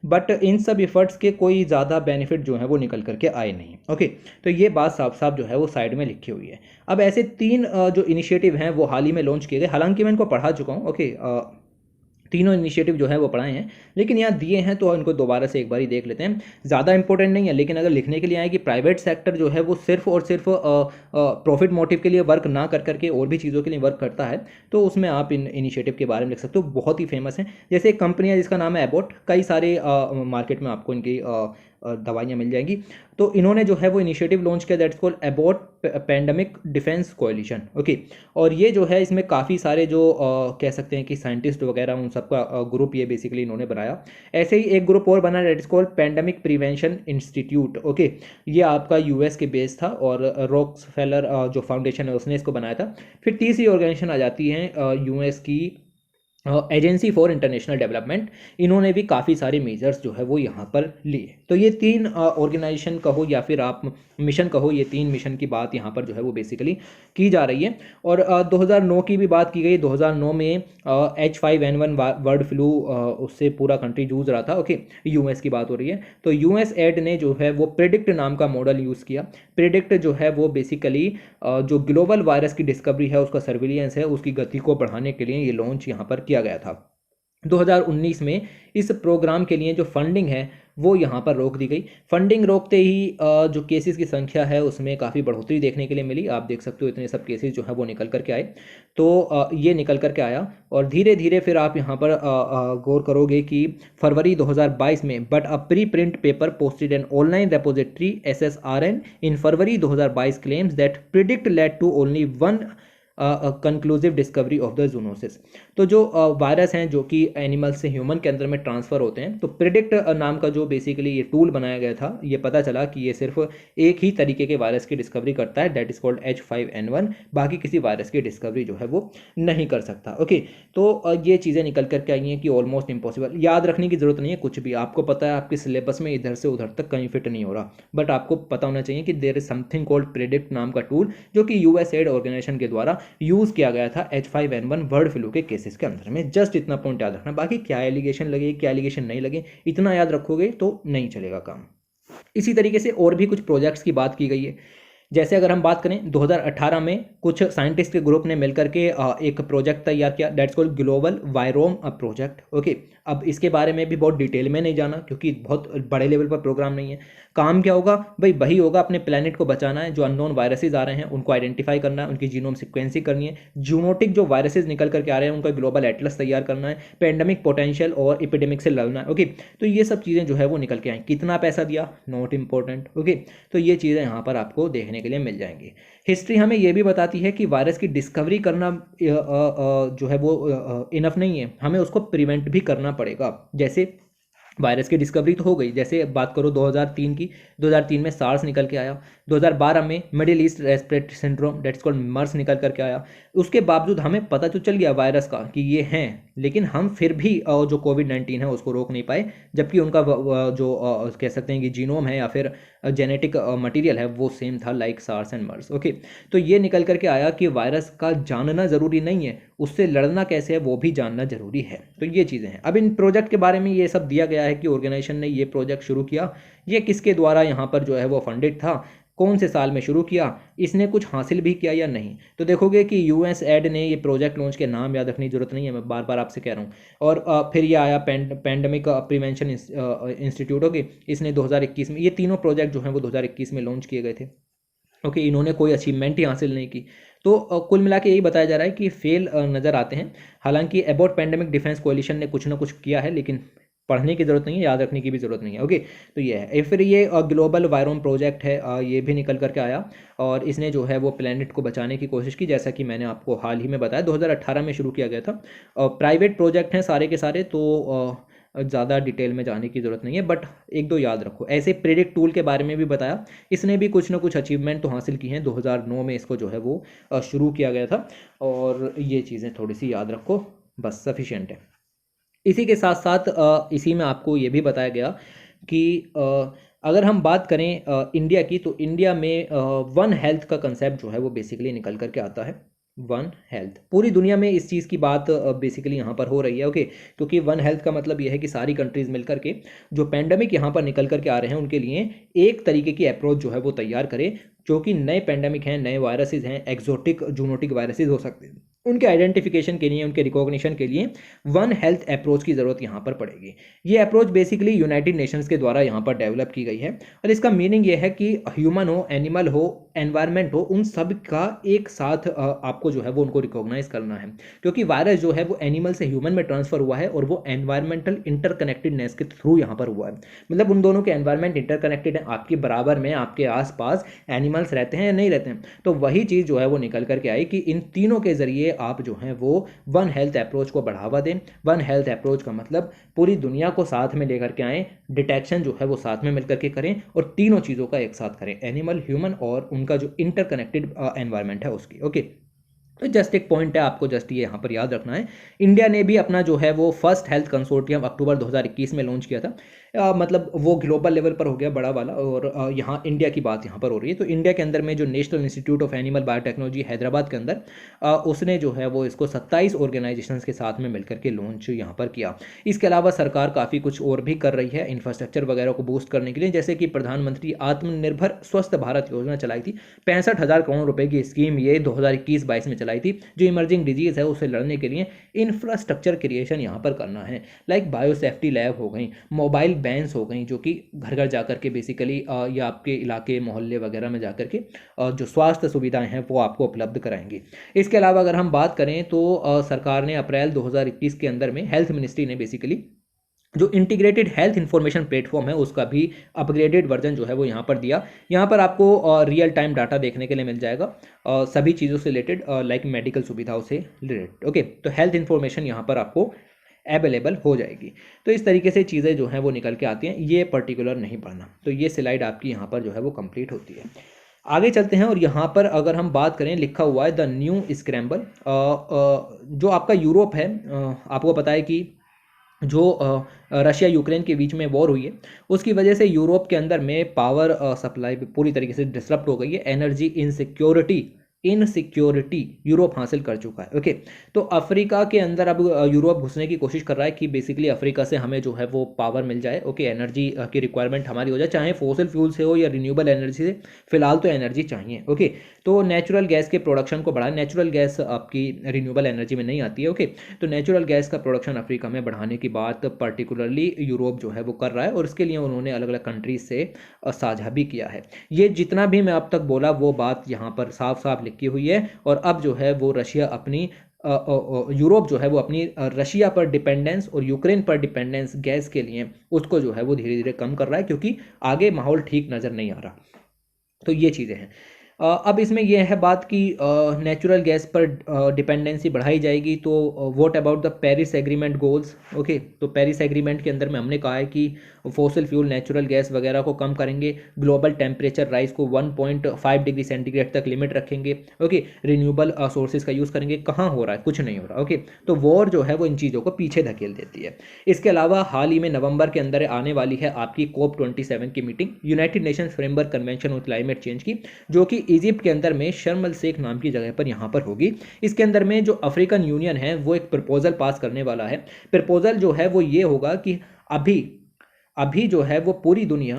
बट इन सब एफर्ट्स के कोई ज़्यादा बेनिफिट जो है वो निकल करके आए नहीं, ओके। तो ये बात साफ साफ जो है वो साइड में लिखी हुई है। अब ऐसे 3 जो इनिशिएटिव हैं वो हाल ही में लॉन्च किए गए, हालांकि मैं इनको पढ़ा चुका हूँ, ओके, तीनों इनिशिएटिव जो है वो पढ़ाए हैं, लेकिन यहाँ दिए हैं तो इनको दोबारा से एक बार ही देख लेते हैं। ज़्यादा इंपॉर्टेंट नहीं है, लेकिन अगर लिखने के लिए आए कि प्राइवेट सेक्टर जो है वो सिर्फ और सिर्फ प्रॉफिट मोटिव के लिए वर्क ना कर करके और भी चीज़ों के लिए वर्क करता है, तो उसमें आप इन इनिशिएटिव के बारे में लिख सकते हो। बहुत ही फेमस है, जैसे एक कंपनी है जिसका नाम है एबॉट, कई सारे मार्केट में आपको इनकी दवाइयाँ मिल जाएंगी। तो इन्होंने जो है वो इनिशिएटिव लॉन्च किया, that's called Abbott pandemic defence coalition, okay. और ये जो है इसमें काफ़ी सारे जो कह सकते हैं कि साइंटिस्ट वगैरह उन सबका ग्रुप ये बेसिकली इन्होंने बनाया। ऐसे ही एक ग्रुप और बना, that's called pandemic prevention institute, okay. ये आपका यूएस के बेस था और रॉकफेलर जो फाउंडेशन है उसने इसको बनाया था। फिर तीसरी ऑर्गेनाइजेशन आ जाती है यूएस की एजेंसी फॉर इंटरनेशनल डेवलपमेंट, इन्होंने भी काफ़ी सारे मेजर्स जो है वो यहाँ पर लिए। तो ये तीन ऑर्गेनाइजेशन कहो या फिर आप मिशन कहो, ये तीन मिशन की बात यहाँ पर जो है वो बेसिकली की जा रही है। और 2009 की भी बात की गई। 2009 में H5N1 बर्ड फ्लू, उससे पूरा कंट्री जूझ रहा था। ओके, यूएस की बात हो रही है। तो यूएस एड ने जो है वो प्रिडिक्ट नाम का मॉडल यूज़ किया। प्रिडिक्ट जो है वो बेसिकली जो ग्लोबल वायरस की डिस्कवरी है, उसका सर्विलियंस है, उसकी गति को बढ़ाने के लिए ये लॉन्च यहाँ पर किया गया था। 2019 में इस प्रोग्राम के लिए जो फंडिंग है वो यहाँ पर रोक दी गई। फंडिंग रोकते ही जो केसेस की संख्या है उसमें काफ़ी बढ़ोतरी देखने के लिए मिली। आप देख सकते हो इतने सब केसेस जो है वो निकल करके आए। तो ये निकल करके आया और धीरे धीरे फिर आप यहाँ पर गौर करोगे कि फरवरी 2022 में but a pre print paper posted an online repository SSRN in February 2022 claims that predict led to only one conclusive discovery of the zoonosis. तो जो वायरस हैं जो कि एनिमल से ह्यूमन के अंदर में ट्रांसफ़र होते हैं, तो प्रिडिक्ट नाम का जो बेसिकली ये टूल बनाया गया था, ये पता चला कि ये सिर्फ एक ही तरीके के वायरस की डिस्कवरी करता है, दैट इज़ कॉल्ड H5N1। बाकी किसी वायरस की डिस्कवरी जो है वो नहीं कर सकता। ओके, तो ये चीज़ें निकल करके आई हैं कि ऑलमोस्ट इम्पॉसिबल। याद रखने की ज़रूरत नहीं है कुछ भी, आपको पता है आपके सिलेबस में इधर से उधर तक कहीं फिट नहीं हो रहा, बट आपको पता होना चाहिए कि there is something called predict नाम का टूल, जो कि यूएसएड ऑर्गेनाइजेशन के द्वारा यूज़ किया गया था H5N1 बर्ड फ्लू के केसेस के अंदर में। जस्ट इतना पॉइंट याद रखना। बाकी क्या एलिगेशन लगे क्या एलिगेशन नहीं लगे, इतना याद रखोगे तो नहीं चलेगा काम। इसी तरीके से और भी कुछ प्रोजेक्ट्स की बात की गई है। जैसे अगर हम बात करें 2018 में कुछ साइंटिस्ट के ग्रुप ने मिलकर के एक प्रोजेक्ट तैयार किया, that's called global वायरोम project. Okay, अब इसके बारे में भी बहुत डिटेल में नहीं जाना क्योंकि बहुत बड़े लेवल पर प्रोग्राम नहीं है। काम क्या होगा भाई, वही होगा, अपने प्लेनेट को बचाना है। जो अननोन वायरसेस आ रहे हैं उनको आइडेंटिफाई करना है, उनकी जीनोम सिक्वेंसिंग करनी है। जूनोटिक जो वायरसेस निकल करके आ रहे हैं उनका ग्लोबल एटलस तैयार करना है। पेंडेमिक पोटेंशियल और एपिडेमिक से लड़ना है। ओके, तो ये सब चीज़ें जो है वो निकल के आएँ। कितना पैसा दिया, नॉट इम्पोर्टेंट। ओके, तो ये चीज़ें यहाँ पर आपको देखने के लिए मिल जाएंगी। हिस्ट्री हमें ये भी बताती है कि वायरस की डिस्कवरी करना जो है वो इनफ नहीं है, हमें उसको प्रिवेंट भी करना पड़ेगा। जैसे वायरस की डिस्कवरी तो हो गई, जैसे बात करो 2003 की, 2003 में सार्स निकल के आया। 2012 में middle east respiratory syndrome, that's called MERS निकल करके आया। उसके बावजूद हमें पता तो चल गया वायरस का कि ये हैं, लेकिन हम फिर भी जो कोविड-19 है उसको रोक नहीं पाए, जबकि उनका जो कह सकते हैं कि जीनोम है या फिर जेनेटिक मटेरियल है वो सेम था like SARS and MERS. Okay, तो ये निकल करके आया कि वायरस का जानना ज़रूरी नहीं है, उससे लड़ना कैसे है वो भी जानना ज़रूरी है। तो ये चीज़ें हैं। अब इन प्रोजेक्ट के बारे में ये सब दिया गया है कि ऑर्गेनाइजेशन ने ये प्रोजेक्ट शुरू किया, ये किसके द्वारा यहाँ पर जो है वो फंडेड था, कौन से साल में शुरू किया, इसने कुछ हासिल भी किया या नहीं। तो देखोगे कि यूएस एड ने ये प्रोजेक्ट लॉन्च के नाम याद रखने की जरूरत नहीं है, मैं बार बार आपसे कह रहा हूँ। और फिर ये आया पैंडमिक प्रिवेंशन इंस्टीट्यूट। ओके, इसने 2021 में, ये तीनों प्रोजेक्ट जो हैं वो 2021 में लॉन्च किए गए थे। ओके, इन्होंने कोई अचीवमेंट ही हासिल नहीं की। तो कुल मिला के यही बताया जा रहा है कि फेल नज़र आते हैं। हालांकि अबाउट पैंडेमिक डिफेंस कोलिशन ने कुछ ना कुछ किया है, लेकिन पढ़ने की ज़रूरत नहीं है, याद रखने की भी ज़रूरत नहीं है। ओके, तो ये है। फिर ये ग्लोबल वायरोम प्रोजेक्ट है, ये भी निकल करके आया और इसने जो है वो प्लेनेट को बचाने की कोशिश की, जैसा कि मैंने आपको हाल ही में बताया 2018 में शुरू किया गया था। प्राइवेट प्रोजेक्ट हैं सारे के सारे, तो ज़्यादा डिटेल में जाने की ज़रूरत नहीं है, बट एक दो याद रखो। ऐसे प्रेडिक्ट टूल के बारे में भी बताया, इसने भी कुछ ना कुछ अचीवमेंट तो हासिल की हैं। 2009 में इसको जो है वो शुरू किया गया था, और ये चीज़ें थोड़ी सी याद रखो, बस सफिशिएंट है। इसी के साथ साथ इसी में आपको ये भी बताया गया कि अगर हम बात करें इंडिया की, तो इंडिया में वन हेल्थ का कंसेप्ट जो है वो बेसिकली निकल करके आता है। वन हेल्थ, पूरी दुनिया में इस चीज़ की बात बेसिकली यहाँ पर हो रही है। ओके, क्योंकि वन हेल्थ का मतलब ये है कि सारी कंट्रीज़ मिलकर के जो पेंडेमिक यहाँ पर निकल करके आ रहे हैं उनके लिए एक तरीके की अप्रोच जो है वो तैयार करे, जो कि नए पेंडेमिक हैं, नए वायरसेस हैं, एक्जोटिक जूनोटिक वायरसेस हो सकते हैं, उनके आइडेंटिफिकेशन के लिए, उनके रिकॉग्निशन के लिए वन हेल्थ अप्रोच की ज़रूरत यहाँ पर पड़ेगी। ये अप्रोच बेसिकली यूनाइटेड नेशंस के द्वारा यहाँ पर डेवलप की गई है, और इसका मीनिंग ये है कि ह्यूमन हो, एनिमल हो, एनवायरनमेंट हो, उन सब का एक साथ आपको जो है वो उनको रिकॉग्नाइज करना है। क्योंकि वायरस जो है वो एनिमल से ह्यूमन में ट्रांसफर हुआ है, और वो एनवायरमेंटल इंटरकनेक्टेडनेस के थ्रू यहाँ पर हुआ है। मतलब उन दोनों के एनवायरमेंट इंटरकनेक्टेड है, आपके बराबर में आपके आसपास एनिमल्स रहते हैं या नहीं रहते हैं। तो वही चीज़ जो है वो निकल करके आई कि इन तीनों के जरिए आप जो हैं वो वन हेल्थ अप्रोच को बढ़ावा दें। वन हेल्थ अप्रोच का मतलब पूरी दुनिया को साथ में लेकर के आएँ, डिटेक्शन जो है वो साथ में मिलकर के करें, और तीनों चीज़ों का एक साथ करें, एनिमल, ह्यूमन और उनका जो इंटरकनेक्टेड एनवायरनमेंट है उसकी। ओके, तो जस्ट एक पॉइंट है, आपको जस्ट ये यहाँ पर याद रखना है। इंडिया ने भी अपना जो है वो फर्स्ट हेल्थ कंसोर्टियम अक्टूबर 2021 में लॉन्च किया था। मतलब वो ग्लोबल लेवल पर हो गया बड़ा वाला, और यहाँ इंडिया की बात यहाँ पर हो रही है। तो इंडिया के अंदर में जो national institute of animal biotechnology Hyderabad के अंदर उसने जो है वो इसको 27 ऑर्गेनाइजेशंस के साथ में मिलकर के लॉन्च यहाँ पर किया। इसके अलावा सरकार काफ़ी कुछ और भी कर रही है इंफ्रास्ट्रक्चर वगैरह को बूस्ट करने के लिए, जैसे कि प्रधानमंत्री आत्मनिर्भर स्वस्थ भारत योजना चलाई थी। 65,000 करोड़ रुपए की स्कीम ये 2021-22 में चलाई थी, जो इमर्जिंग डिजीज है उससे लड़ने के लिए इंफ्रास्ट्रक्चर क्रिएशन यहाँ पर करना है। लाइक बायो सेफ्टी लैब हो गई, मोबाइल बैंस हो गई, जो कि घर घर जाकर के बेसिकली या आपके इलाके मोहल्ले वगैरह में जाकर के जो स्वास्थ्य सुविधाएं हैं वो आपको उपलब्ध कराएंगी। इसके अलावा अगर हम बात करें तो सरकार ने अप्रैल 2021 के अंदर में हेल्थ मिनिस्ट्री ने बेसिकली जो इंटीग्रेटेड हेल्थ इंफॉर्मेशन प्लेटफॉर्म है उसका भी अपग्रेडेड वर्जन जो है वो यहाँ पर दिया। यहाँ पर आपको रियल टाइम डाटा देखने के लिए मिल जाएगा सभी चीज़ों से रिलेटेड, लाइक मेडिकल सुविधाओं से रिलेटेड। ओके, तो हेल्थ इंफॉर्मेशन यहाँ पर आपको अवेलेबल हो जाएगी। तो इस तरीके से चीज़ें जो हैं वो निकल के आती हैं, ये पर्टिकुलर नहीं पढ़ना। तो ये स्लाइड आपकी यहाँ पर जो है वो कंप्लीट होती है। आगे चलते हैं, और यहाँ पर अगर हम बात करें, लिखा हुआ है द न्यू स्क्रैम्बल। जो आपका यूरोप है, आपको पता है कि जो रशिया यूक्रेन के बीच में वॉर हुई है उसकी वजह से यूरोप के अंदर में पावर सप्लाई पूरी तरीके से डिसरप्ट हो गई है। एनर्जी इनसिक्योरिटी यूरोप हासिल कर चुका है। ओके, तो अफ्रीका के अंदर अब यूरोप घुसने की कोशिश कर रहा है कि बेसिकली अफ्रीका से हमें जो है वो पावर मिल जाए। ओके, एनर्जी की रिक्वायरमेंट हमारी हो जाए, चाहे फॉसिल फ्यूल से हो या रिन्यूएबल एनर्जी से, फिलहाल तो एनर्जी चाहिए। ओके, तो नेचुरल गैस के प्रोडक्शन को बढ़ाए। नेचुरल गैस आपकी रिन्यूएबल एनर्जी में नहीं आती है। ओके, तो नेचुरल गैस का प्रोडक्शन अफ्रीका में बढ़ाने की बात पर्टिकुलरली यूरोप जो है वो कर रहा है, और इसके लिए उन्होंने अलग अलग कंट्रीज से साझा भी किया है। ये जितना भी मैं अब तक बोला वो बात यहाँ पर साफ साफ लिखी हुई है। और अब जो है वो रशिया अपनी यूरोप जो है वो अपनी रशिया पर डिपेंडेंस और यूक्रेन पर डिपेंडेंस गैस के लिए उसको जो है वो धीरे धीरे कम कर रहा है, क्योंकि आगे माहौल ठीक नज़र नहीं आ रहा। तो ये चीज़ें हैं। अब इसमें यह है बात कि नेचुरल गैस पर डिपेंडेंसी बढ़ाई जाएगी। तो what about the Paris agreement goals. Okay, तो पेरिस एग्रीमेंट के अंदर में हमने कहा है कि फॉसिल फ्यूल नेचुरल गैस वगैरह को कम करेंगे, ग्लोबल टेम्परेचर राइज को 1.5 डिग्री सेंटीग्रेड तक लिमिट रखेंगे। ओके, रिन्यूएबल सोर्सेज का यूज़ करेंगे। कहाँ हो रहा है? कुछ नहीं हो रहा। ओके, तो वॉर जो है वो इन चीज़ों को पीछे धकेल देती है। इसके अलावा हाल ही में नवंबर के अंदर आने वाली है आपकी COP27 की meeting, United Nations framework convention on climate change की, जो कि इजिप्ट के अंदर में शर्म अल शेख नाम की जगह पर यहाँ पर होगी। इसके अंदर में जो अफ्रीकन यूनियन है वो एक प्रपोजल पास करने वाला है। प्रपोजल जो है वो ये होगा कि अभी अभी जो है वो पूरी दुनिया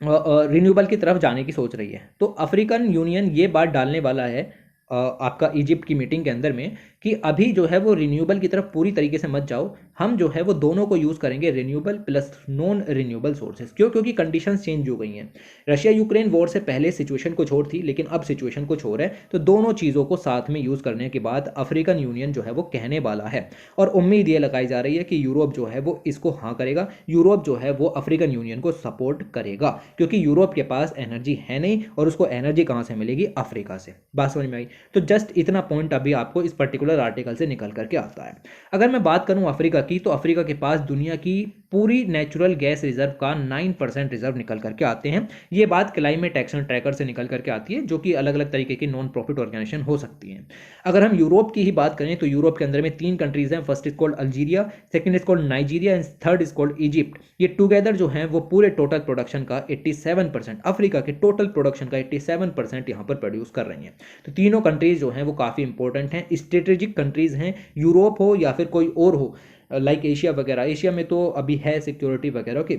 रिन्यूएबल की तरफ जाने की सोच रही है। तो अफ्रीकन यूनियन ये बात डालने वाला है आपका इजिप्ट की मीटिंग के अंदर में कि अभी जो है वो रिन्यूएबल की तरफ पूरी तरीके से मत जाओ, हम जो है वो दोनों को यूज़ करेंगे, renewable plus non renewable sources. क्यों? क्योंकि कंडीशंस चेंज हो गई हैं। रशिया यूक्रेन वॉर से पहले सिचुएशन कुछ और थी, लेकिन अब सिचुएशन कुछ और है। तो दोनों चीज़ों को साथ में यूज़ करने के बाद अफ्रीकन यूनियन जो है वो कहने वाला है, और उम्मीद ये लगाई जा रही है कि यूरोप जो है वो इसको हाँ करेगा। यूरोप जो है वो अफ्रीकन यूनियन को सपोर्ट करेगा, क्योंकि यूरोप के पास एनर्जी है नहीं, और उसको एनर्जी कहाँ से मिलेगी? अफ्रीका से। बात समझ में आई? तो जस्ट इतना पॉइंट अभी आपको इस पर्टिकुलर आर्टिकल से निकल करके आता है। अगर मैं बात करूं अफ्रीका की, तो अफ्रीका के पास दुनिया की पूरी नेचुरल गैस रिजर्व का 9% रिजर्व निकल करके आते हैं। ये बात क्लाइमेट एक्शन ट्रैकर से निकल करके आती है, जो कि अलग अलग तरीके की नॉन प्रॉफिट ऑर्गेनाइजेशन हो सकती हैं। अगर हम यूरोप की ही बात करें तो यूरोप के अंदर में 3 कंट्रीज हैं। First is called Algeria, second is called Nigeria and third is called Egypt. ये टुगेदर जो है वो पूरे टोटल प्रोडक्शन का 87%, अफ्रीका के टोटल प्रोडक्शन का 87% यहाँ पर प्रोड्यूस कर रही हैं। तो तीनों कंट्रीज जो हैं वो काफ़ी इंपॉर्टेंट हैं, स्ट्रेटेजिक कंट्रीज हैं। यूरोप हो या फिर कोई और हो, लाइक एशिया वगैरह, एशिया में तो अभी है सिक्योरिटी वगैरह की,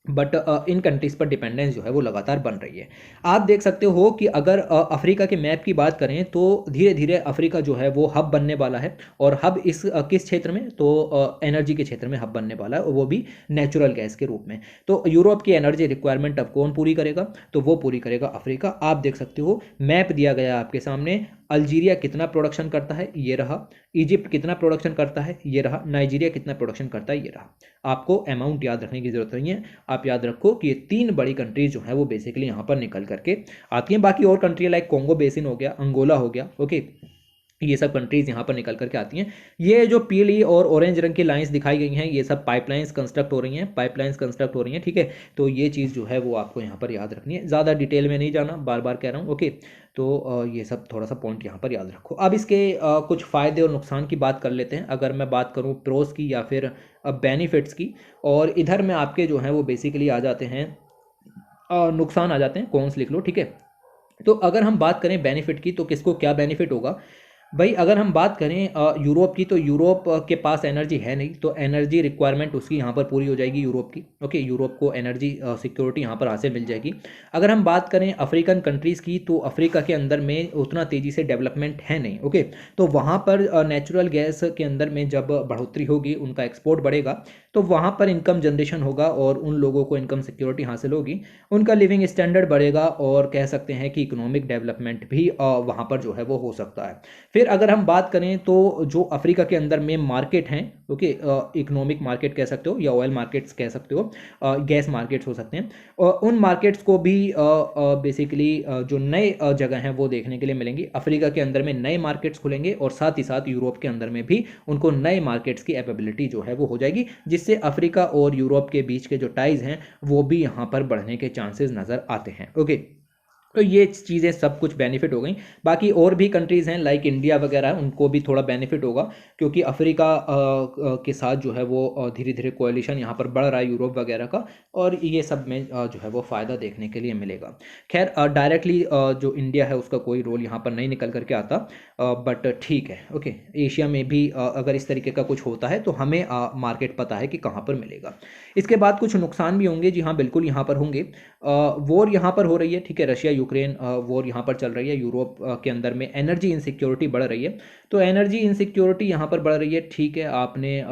बट इन कंट्रीज पर डिपेंडेंस जो है वो लगातार बन रही है। आप देख सकते हो कि अगर अफ्रीका के मैप की बात करें तो धीरे धीरे अफ्रीका जो है वो हब बनने वाला है। और हब इस किस क्षेत्र में? तो एनर्जी के क्षेत्र में हब बनने वाला है, और वो भी नेचुरल गैस के रूप में। तो यूरोप की एनर्जी रिक्वायरमेंट अब कौन पूरी करेगा? तो वो पूरी करेगा अफ्रीका। आप देख सकते हो मैप दिया गया है आपके सामने। अल्जीरिया कितना प्रोडक्शन करता है? ये रहा। इजिप्ट कितना प्रोडक्शन करता है? ये रहा। नाइजीरिया कितना प्रोडक्शन करता है? ये रहा। आपको अमाउंट याद रखने की जरूरत नहीं है। आप याद रखो कि ये 3 बड़ी कंट्रीज जो है वो बेसिकली यहाँ पर निकल करके आती हैं। बाकी और कंट्री लाइक कोंगो बेसिन हो गया, अंगोला हो गया, ओके, ये सब कंट्रीज़ यहाँ पर निकल करके आती हैं। ये जो पीली और ऑरेंज रंग की लाइंस दिखाई गई हैं, ये सब पाइपलाइंस कंस्ट्रक्ट हो रही हैं, पाइपलाइंस कंस्ट्रक्ट हो रही हैं, ठीक है। तो ये चीज़ जो है वो आपको यहाँ पर याद रखनी है, ज़्यादा डिटेल में नहीं जाना, बार बार कह रहा हूँ, ओके। तो ये सब थोड़ा सा पॉइंट यहाँ पर याद रखो। अब इसके कुछ फ़ायदे और नुकसान की बात कर लेते हैं। अगर मैं बात करूँ प्रोस की या फिर बेनिफिट्स की, और इधर में आपके जो हैं वो बेसिकली आ जाते हैं नुकसान आ जाते हैं, कॉन्स लिख लो, ठीक है। तो अगर हम बात करें बेनिफिट की, तो किसको क्या बेनिफिट होगा भाई? अगर हम बात करें यूरोप की, तो यूरोप के पास एनर्जी है नहीं, तो एनर्जी रिक्वायरमेंट उसकी यहाँ पर पूरी हो जाएगी यूरोप की, ओके। यूरोप को एनर्जी सिक्योरिटी यहाँ पर हासिल मिल जाएगी। अगर हम बात करें अफ्रीकन कंट्रीज़ की, तो अफ्रीका के अंदर में उतना तेज़ी से डेवलपमेंट है नहीं, ओके। तो वहाँ पर नेचुरल गैस के अंदर में जब बढ़ोतरी होगी, उनका एक्सपोर्ट बढ़ेगा, तो वहाँ पर इनकम जनरेशन होगा और उन लोगों को इनकम सिक्योरिटी हासिल होगी, उनका लिविंग स्टैंडर्ड बढ़ेगा, और कह सकते हैं कि इकोनॉमिक डेवलपमेंट भी वहाँ पर जो है वो हो सकता है। फिर अगर हम बात करें तो जो अफ्रीका के अंदर में मार्केट हैं, ओके, इकोनॉमिक मार्केट कह सकते हो या ऑयल मार्केट्स कह सकते हो, गैस मार्केट्स हो सकते हैं, उन मार्केट्स को भी बेसिकली जो नए जगह हैं वो देखने के लिए मिलेंगी। अफ्रीका के अंदर में नए मार्केट्स खुलेंगे, और साथ ही साथ यूरोप के अंदर में भी उनको नए मार्केट्स की एवेबिलिटी जो है वो हो जाएगी, जिससे अफ्रीका और यूरोप के बीच के जो टाइज हैं वो भी यहाँ पर बढ़ने के चांसेस नज़र आते हैं, ओके। तो ये चीज़ें सब कुछ बेनिफिट हो गई। बाकी और भी कंट्रीज़ हैं लाइक इंडिया वगैरह, उनको भी थोड़ा बेनिफिट होगा, क्योंकि अफ्रीका के साथ जो है वो धीरे धीरे कोएलिशन यहाँ पर बढ़ रहा है यूरोप वगैरह का, और ये सब में जो है वो फ़ायदा देखने के लिए मिलेगा। खैर डायरेक्टली जो इंडिया है उसका कोई रोल यहाँ पर नहीं निकल करके आता, बट ठीक है, ओके। एशिया में भी अगर इस तरीके का कुछ होता है तो हमें मार्केट पता है कि कहाँ पर मिलेगा। इसके बाद कुछ नुकसान भी होंगे, जी हाँ बिल्कुल यहाँ पर होंगे। वॉर यहाँ पर हो रही है, ठीक है, रशिया यूक्रेन वॉर यहाँ पर चल रही है, यूरोप के अंदर में एनर्जी इनसिक्योरिटी बढ़ रही है। तो एनर्जी इनसिक्योरिटी यहाँ पर बढ़ रही है, ठीक है। आपने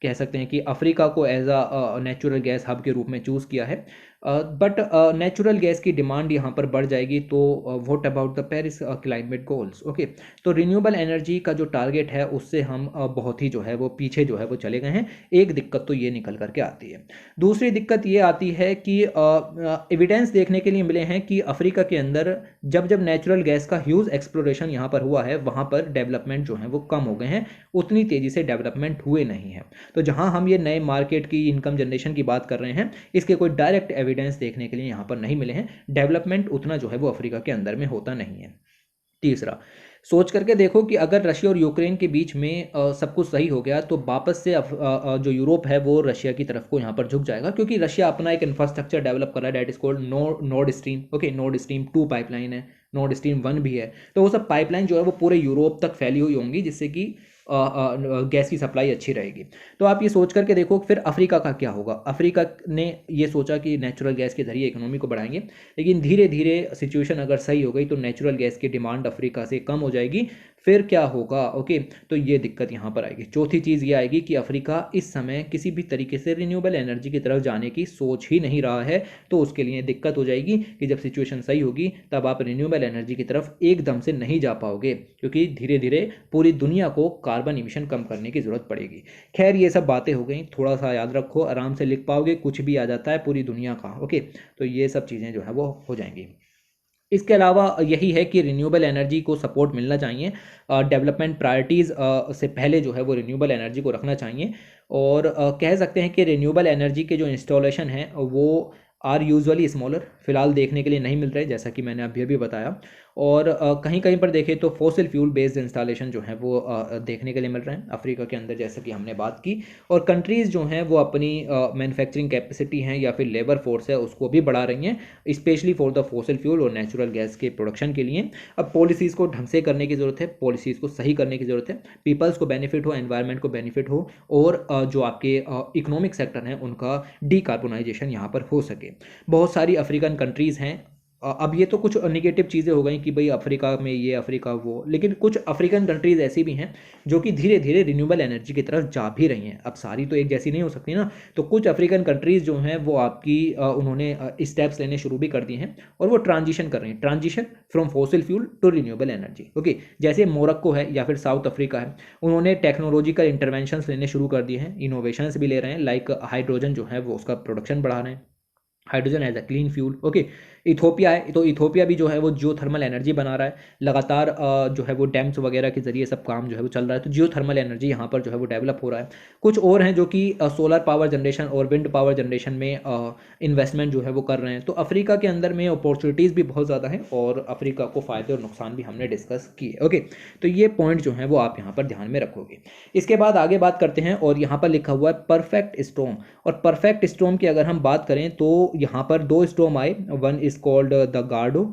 कह सकते हैं कि अफ्रीका को as a natural gas hub के रूप में चूज़ किया है, बट नेचुरल गैस की डिमांड यहाँ पर बढ़ जाएगी। तो what about the Paris climate goals, okay. तो रिन्यूएबल एनर्जी का जो टारगेट है उससे हम बहुत ही जो है वो पीछे जो है वो चले गए हैं। एक दिक्कत तो ये निकल करके आती है। दूसरी दिक्कत ये आती है कि एविडेंस देखने के लिए मिले हैं कि अफ्रीका के अंदर जब जब नेचुरल गैस का ह्यूज एक्सप्लोरेशन यहाँ पर हुआ है, वहाँ पर डेवलपमेंट जो है वो कम हो गए हैं, उतनी तेज़ी से डेवलपमेंट हुए नहीं हैं। तो जहाँ हम ये नए मार्केट की इनकम जनरेशन की बात कर रहे हैं, इसके कोई डायरेक्ट एविडेंस देखने के लिए यहाँ पर नहीं मिले हैं। डेवलपमेंट उतना जो है वो अफ्रीका के अंदर में होता नहीं है। तीसरा, सोच करके देखो कि अगर रशिया और यूक्रेन के बीच में सब कुछ सही हो गया, तो वापस से जो यूरोप है वो रशिया की तरफ को यहाँ पर झुक जाएगा, क्योंकि रशिया अपना एक इंफ्रास्ट्रक्चर डेवलप कर रहा है, that is called Nord Stream, okay. Nord Stream 2 pipeline है, नॉर्ड स्ट्रीम 1 भी है। तो वो सब पाइपलाइन जो है वो पूरे यूरोप तक फैली हुई होंगी, जिससे कि गैस की सप्लाई अच्छी रहेगी। तो आप ये सोच करके देखो फिर अफ्रीका का क्या होगा। अफ्रीका ने ये सोचा कि नेचुरल गैस के जरिए इकोनॉमी को बढ़ाएंगे, लेकिन धीरे धीरे सिचुएशन अगर सही हो गई तो नेचुरल गैस की डिमांड अफ्रीका से कम हो जाएगी। फिर क्या होगा, ओके। तो ये दिक्कत यहाँ पर आएगी। चौथी चीज़ ये आएगी कि अफ्रीका इस समय किसी भी तरीके से रिन्यूएबल एनर्जी की तरफ जाने की सोच ही नहीं रहा है, तो उसके लिए दिक्कत हो जाएगी कि जब सिचुएशन सही होगी तब आप रिन्यूएबल एनर्जी की तरफ एकदम से नहीं जा पाओगे, क्योंकि धीरे धीरे पूरी दुनिया को कार्बन इमिशन कम करने की ज़रूरत पड़ेगी। खैर ये सब बातें हो गई, थोड़ा सा याद रखो, आराम से लिख पाओगे, कुछ भी आ जाता है पूरी दुनिया का, ओके। तो ये सब चीज़ें जो है वो हो जाएंगी। इसके अलावा यही है कि रिन्यूएबल एनर्जी को सपोर्ट मिलना चाहिए, डेवलपमेंट प्रायोरिटीज़ से पहले जो है वो रिन्यूएबल एनर्जी को रखना चाहिए। और कह सकते हैं कि रिन्यूएबल एनर्जी के जो इंस्टॉलेशन हैं वो आर यूजुअली स्मॉलर, फिलहाल देखने के लिए नहीं मिल रहे, जैसा कि मैंने अभी अभी बताया। और कहीं कहीं पर देखें तो फॉसिल फ्यूल बेस्ड इंस्टॉलेशन जो है वो देखने के लिए मिल रहे हैं अफ्रीका के अंदर, जैसा कि हमने बात की। और कंट्रीज़ जो हैं वो अपनी मैन्युफैक्चरिंग कैपेसिटी हैं या फिर लेबर फोर्स है उसको भी बढ़ा रही हैं, specially for the fossil fuel और नेचुरल गैस के प्रोडक्शन के लिए। अब पॉलिसीज़ को ढंग से करने की ज़रूरत है, पॉलिसीज़ को सही करने की ज़रूरत है, पीपल्स को बेनिफिट हो, एनवायरनमेंट को बेनिफिट हो, और जो आपके इकोनॉमिक सेक्टर हैं उनका डीकार्बोनाइजेशन यहाँ पर हो सके। बहुत सारी अफ्रीकन कंट्रीज़ हैं। अब ये तो कुछ नेगेटिव चीज़ें हो गई कि भाई अफ्रीका में ये अफ्रीका वो, लेकिन कुछ अफ्रीकन कंट्रीज़ ऐसी भी हैं जो कि धीरे धीरे रिन्यूएबल एनर्जी की तरफ जा भी रही हैं। अब सारी तो एक जैसी नहीं हो सकती ना, तो कुछ अफ्रीकन कंट्रीज़ जो हैं वो आपकी उन्होंने स्टेप्स लेने शुरू भी कर दिए हैं, और वो ट्रांजिशन कर रही हैं, transition from fossil fuel to renewable energy, okay. जैसे मोरक्को है या फिर साउथ अफ्रीका है, उन्होंने टेक्नोलॉजिकल इंटरवेंशंस लेने शुरू कर दिए हैं, इनोवेशंस भी ले रहे हैं, लाइक हाइड्रोजन जो है वो उसका प्रोडक्शन बढ़ा रहे हैं, hydrogen as a clean fuel. Okay, Ethiopia है, तो इथोपिया भी जो है वो जियो थर्मल एनर्जी बना रहा है लगातार, जो है वो डैम्स वगैरह के जरिए सब काम जो है वो चल रहा है, तो जियो थर्मल एनर्जी यहाँ पर जो है वो डेवलप हो रहा है। कुछ और हैं जो कि सोलर पावर जनरेशन और विंड पावर जनरेशन में इन्वेस्टमेंट जो है वो कर रहे हैं। तो अफ्रीका के अंदर में अपॉर्चुनिटीज़ भी बहुत ज़्यादा हैं और अफ्रीका को फ़ायदे और नुकसान भी हमने डिस्कस किए। ओके, तो ये पॉइंट जो है वो आप यहाँ पर ध्यान में रखोगे। इसके बाद आगे बात करते हैं, और यहाँ पर लिखा हुआ है परफेक्ट स्टॉर्म। और परफेक्ट स्टॉर्म की अगर हम बात करें तो यहाँ पर दो स्टॉर्म आए, one is called the Gardo,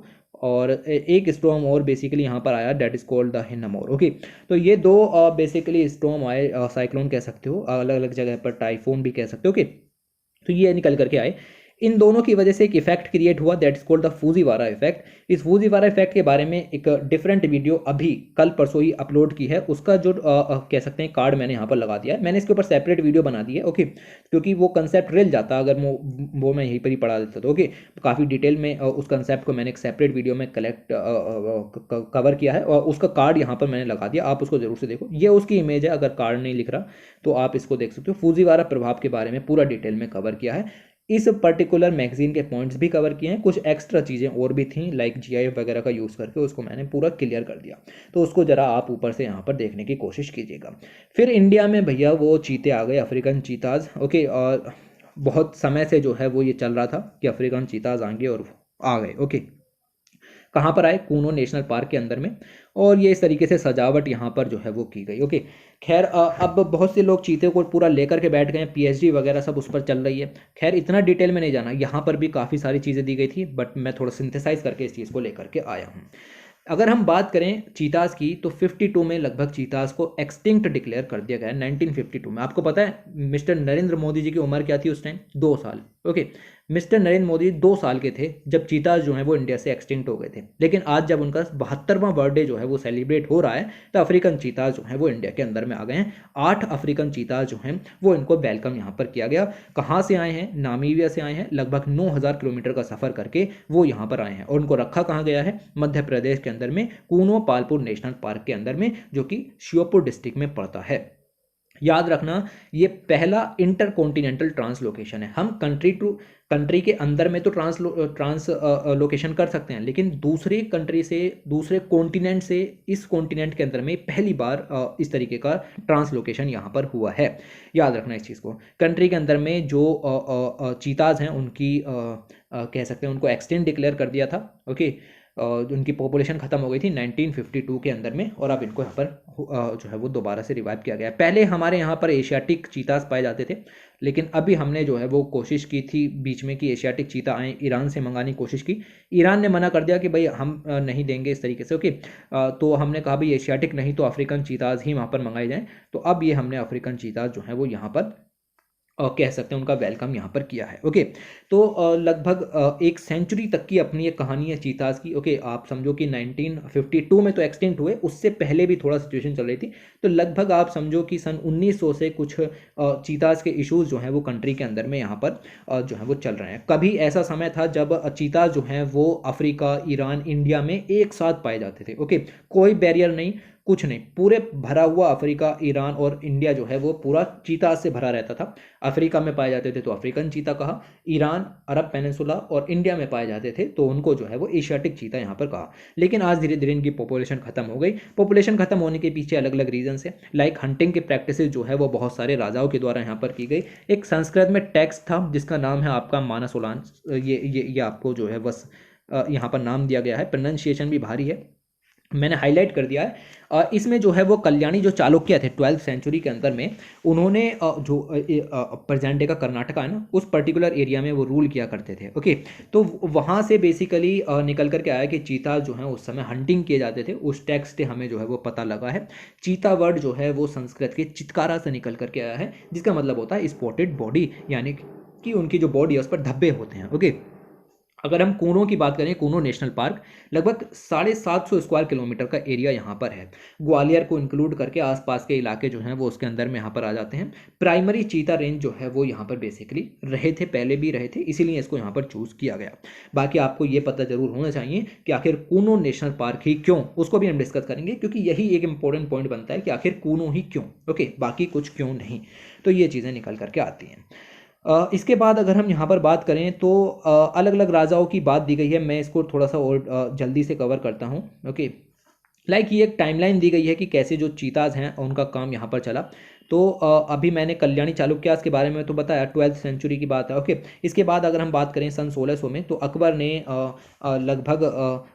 और एक स्टॉर्म और बेसिकली यहाँ पर आया that is called the Hinnamnor. Okay, तो ये दो बेसिकली स्टॉर्म आए, साइक्लोन कह सकते हो, अलग अलग जगह पर टाइफून भी कह सकते हो। ओके, तो ये निकल करके आए। इन दोनों की वजह से एक इफेक्ट क्रिएट हुआ that is called the Fujiwhara effect. इस फूजीवारा इफेक्ट के बारे में एक डिफरेंट वीडियो अभी कल परसों ही अपलोड की है, उसका जो कह सकते हैं कार्ड मैंने यहाँ पर लगा दिया है। मैंने इसके ऊपर सेपरेट वीडियो बना दी है। ओके, क्योंकि वो कंसेप्ट रिल जाता अगर वो मैं यहीं पर ही पढ़ा देता। तो ओके, काफ़ी डिटेल में उस कंसेप्ट को मैंने एक सेपरेट वीडियो में कवर किया है, और उसका कार्ड यहाँ पर मैंने लगा दिया, आप उसको जरूर से देखो। ये उसकी इमेज है, अगर कार्ड नहीं लिख रहा तो आप इसको देख सकते हो। फूजीवारा प्रभाव के बारे में पूरा डिटेल में कवर किया है। इस पर्टिकुलर मैगजीन के पॉइंट्स भी कवर किए हैं, कुछ एक्स्ट्रा चीज़ें और भी थी लाइक जीआईएफ वगैरह का यूज़ करके उसको मैंने पूरा क्लियर कर दिया, तो उसको ज़रा आप ऊपर से यहाँ पर देखने की कोशिश कीजिएगा। फिर इंडिया में भैया वो चीते आ गए, अफ्रीकन चीताज। ओके, और बहुत समय से जो है वो ये चल रहा था कि अफ्रीकन चीताज आएंगे और आ गए। ओके, कहाँ पर आए? कूनो नेशनल पार्क के अंदर में, और ये इस तरीके से सजावट यहाँ पर जो है वो की गई। ओके, खैर अब बहुत से लोग चीते को पूरा लेकर के बैठ गए हैं, पीएचडी वगैरह सब उस पर चल रही है। खैर इतना डिटेल में नहीं जाना, यहाँ पर भी काफ़ी सारी चीज़ें दी गई थी, बट मैं थोड़ा सिंथेसाइज करके इस चीज़ को लेकर के आया हूँ। अगर हम बात करें चीताज की तो 52 में लगभग चीताज को एक्सटिंक्ट डिक्लेयर कर दिया गया है, 1952 में। आपको पता है मिस्टर नरेंद्र मोदी जी की उम्र क्या थी उस टाइम? 2 साल। ओके, मिस्टर नरेंद्र मोदी 2 साल के थे जब चीताज जो है वो इंडिया से एक्सटिंक्ट हो गए थे, लेकिन आज जब उनका 72वां बर्थडे जो है वो सेलिब्रेट हो रहा है तो अफ्रीकन चीताज जो है वो इंडिया के अंदर में आ गए हैं। 8 अफ्रीकन चीताज जो हैं वो इनको वेलकम यहाँ पर किया गया। कहाँ से आए हैं? नामीबिया से आए हैं, लगभग 9000 किलोमीटर का सफ़र करके वो यहाँ पर आए हैं, और उनको रखा कहाँ गया है? मध्य प्रदेश के अंदर में कूनो पालपुर नेशनल पार्क के अंदर में, जो कि श्योपुर डिस्ट्रिक्ट में पड़ता है। याद रखना, ये पहला इंटर कॉन्टिनेंटल ट्रांसलोकेशन है। हम कंट्री टू कंट्री के अंदर में तो ट्रांस लोकेशन कर सकते हैं, लेकिन दूसरे कंट्री से, दूसरे कॉन्टिनेंट से इस कॉन्टिनेंट के अंदर में पहली बार इस तरीके का ट्रांसलोकेशन यहाँ पर हुआ है। याद रखना इस चीज़ को। कंट्री के अंदर में जो चीताज हैं उनकी कह सकते हैं उनको एक्सटेंट डिक्लेयर कर दिया था। ओके, उनकी पॉपुलेशन खत्म हो गई थी 1952 के अंदर में, और अब इनको यहाँ पर जो है वो दोबारा से रिवाइव किया गया है। पहले हमारे यहाँ पर एशियाटिक चीतास पाए जाते थे, लेकिन अभी हमने जो है वो कोशिश की थी बीच में कि एशियाटिक चीता आए, ईरान से मंगाने की कोशिश की। ईरान ने मना कर दिया कि भाई हम नहीं देंगे इस तरीके से। ओके, तो हमने कहा भाई एशियाटिक नहीं तो अफ्रीकन चीताज ही वहाँ पर मंगाए जाएँ। तो अब ये हमने अफ्रीकन चीताज जो है वो यहाँ पर कह सकते हैं उनका वेलकम यहाँ पर किया है। ओके, तो लगभग 1 सेंचुरी तक की अपनी एक कहानी है चीताज की। ओके, आप समझो कि 1952 में तो एक्सटिंक्ट हुए, उससे पहले भी थोड़ा सिचुएशन चल रही थी, तो लगभग आप समझो कि सन 1900 से कुछ चीताज के इश्यूज जो हैं वो कंट्री के अंदर में यहाँ पर जो है वो चल रहे हैं। कभी ऐसा समय था जब चीताज जो हैं वो अफ्रीका, ईरान, इंडिया में एक साथ पाए जाते थे। ओके, कोई बैरियर नहीं, कुछ नहीं, पूरे भरा हुआ अफ्रीका, ईरान और इंडिया जो है वो पूरा चीता से भरा रहता था। अफ्रीका में पाए जाते थे तो अफ्रीकन चीता कहा, ईरान, अरब पेनिनसुला और इंडिया में पाए जाते थे तो उनको जो है वो एशियाटिक चीता यहाँ पर कहा। लेकिन आज धीरे धीरे इनकी पॉपुलेशन खत्म हो गई। पॉपुलेशन खत्म होने के पीछे अलग अलग रीजन है, लाइक हंटिंग की प्रैक्टिसेस जो है वो बहुत सारे राजाओं के द्वारा यहाँ पर की गई। एक संस्कृत में टेक्स्ट था जिसका नाम है आपका मानसोलान, ये आपको जो है बस यहाँ पर नाम दिया गया है, प्रोनाउंसिएशन भी भारी है, मैंने हाईलाइट कर दिया है। इसमें जो है वो कल्याणी जो चालुक्य थे 12th सेंचुरी के अंदर में, उन्होंने जो प्रेजेंट डे का कर्नाटका है ना, उस पर्टिकुलर एरिया में वो रूल किया करते थे। ओके, तो वहाँ से बेसिकली निकल करके आया कि चीता जो है उस समय हंटिंग किए जाते थे। उस टेक्स्ट से हमें जो है वो पता लगा है। चीता वर्ड जो है वो संस्कृत के चित्कारा से निकल करके आया है, जिसका मतलब होता है स्पॉटेड बॉडी, यानी कि उनकी जो बॉडी है उस पर धब्बे होते हैं। ओके, अगर हम कूनो की बात करें, कूनो नेशनल पार्क लगभग 750 स्क्वायर किलोमीटर का एरिया यहाँ पर है। ग्वालियर को इंक्लूड करके आसपास के इलाके जो हैं वो उसके अंदर में यहाँ पर आ जाते हैं। प्राइमरी चीता रेंज जो है वो यहाँ पर बेसिकली रहे थे, पहले भी रहे थे, इसीलिए इसको यहाँ पर चूज़ किया गया। बाकी आपको ये पता जरूर होना चाहिए कि आखिर कूनो नेशनल पार्क ही क्यों, उसको भी हम डिस्कस करेंगे, क्योंकि यही एक इंपॉर्टेंट पॉइंट बनता है कि आखिर कूनो ही क्यों। ओके, बाकी कुछ क्यों नहीं, तो ये चीज़ें निकल करके आती हैं। इसके बाद अगर हम यहाँ पर बात करें तो अलग अलग राजाओं की बात दी गई है, मैं इसको थोड़ा सा और जल्दी से कवर करता हूँ। ओके, ये एक टाइमलाइन दी गई है कि कैसे जो चीताज हैं उनका काम यहाँ पर चला। तो अभी मैंने कल्याणी चालुक्यास के बारे में तो बताया, 12th सेंचुरी की बात है। ओके, इसके बाद अगर हम बात करें सन 1600 में, तो अकबर ने लगभग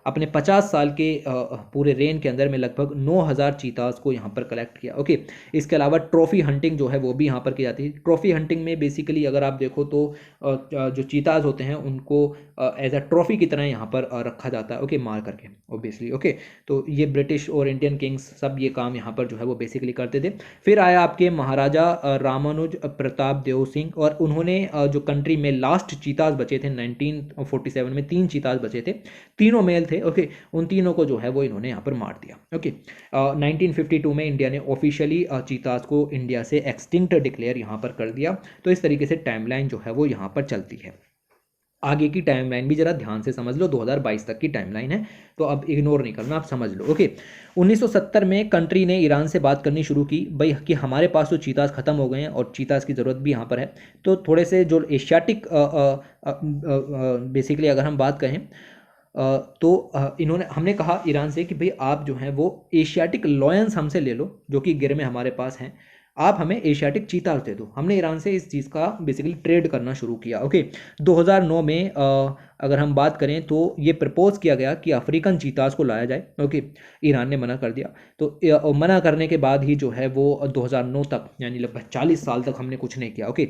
अपने 50 साल के पूरे रेन के अंदर में लगभग 9000 चीताज को यहाँ पर कलेक्ट किया। ओके, इसके अलावा ट्रॉफी हंटिंग जो है वो भी यहाँ पर की जाती है। ट्रॉफी हंटिंग में बेसिकली अगर आप देखो तो जो चीताज होते हैं उनको एज अ ट्रॉफी की तरह यहाँ पर रखा जाता है। ओके, मार करके ऑब्वियसली। ओके, तो ये ब्रिटिश और इंडियन किंग्स सब ये काम यहाँ पर जो है वो बेसिकली करते थे। फिर आया आपके महाराजा रामानुज प्रताप देव सिंह, और उन्होंने जो कंट्री में लास्ट चीताज बचे थे 1947 में, 3 चीताज बचे थे, तीनों मेल थे। ओके, उन तीनों को जो है वो इन्होंने यहाँ पर मार दिया। ओके, 1952 में इंडिया ने ऑफिशियली चीताज को इंडिया से एक्सटिंक्ट डिक्लेयर यहाँ पर कर दिया। तो इस तरीके से टाइमलाइन जो है वो यहाँ पर चलती है। आगे की टाइमलाइन भी जरा ध्यान से समझ लो, 2022 तक की टाइमलाइन है, तो अब इग्नोर नहीं करना, आप समझ लो। ओके, 1970 में कंट्री ने ईरान से बात करनी शुरू की भाई कि हमारे पास तो चीताज ख़त्म हो गए हैं और चीताज की ज़रूरत भी यहाँ पर है। तो थोड़े से जो एशियाटिक बेसिकली अगर हम बात करें तो हमने कहा ईरान से कि भाई आप जो हैं वो एशियाटिक लॉयंस हमसे ले लो, जो कि गिर में हमारे पास हैं, आप हमें एशियाटिक चीताज दे दो। हमने ईरान से इस चीज़ का बेसिकली ट्रेड करना शुरू किया। ओके, 2009 में अगर हम बात करें तो ये प्रपोज किया गया कि अफ्रीकन चीताज को लाया जाए। ओके, ईरान ने मना कर दिया। तो मना करने के बाद ही जो है वो 2009 तक, यानी लगभग 40 साल तक हमने कुछ नहीं किया। ओके,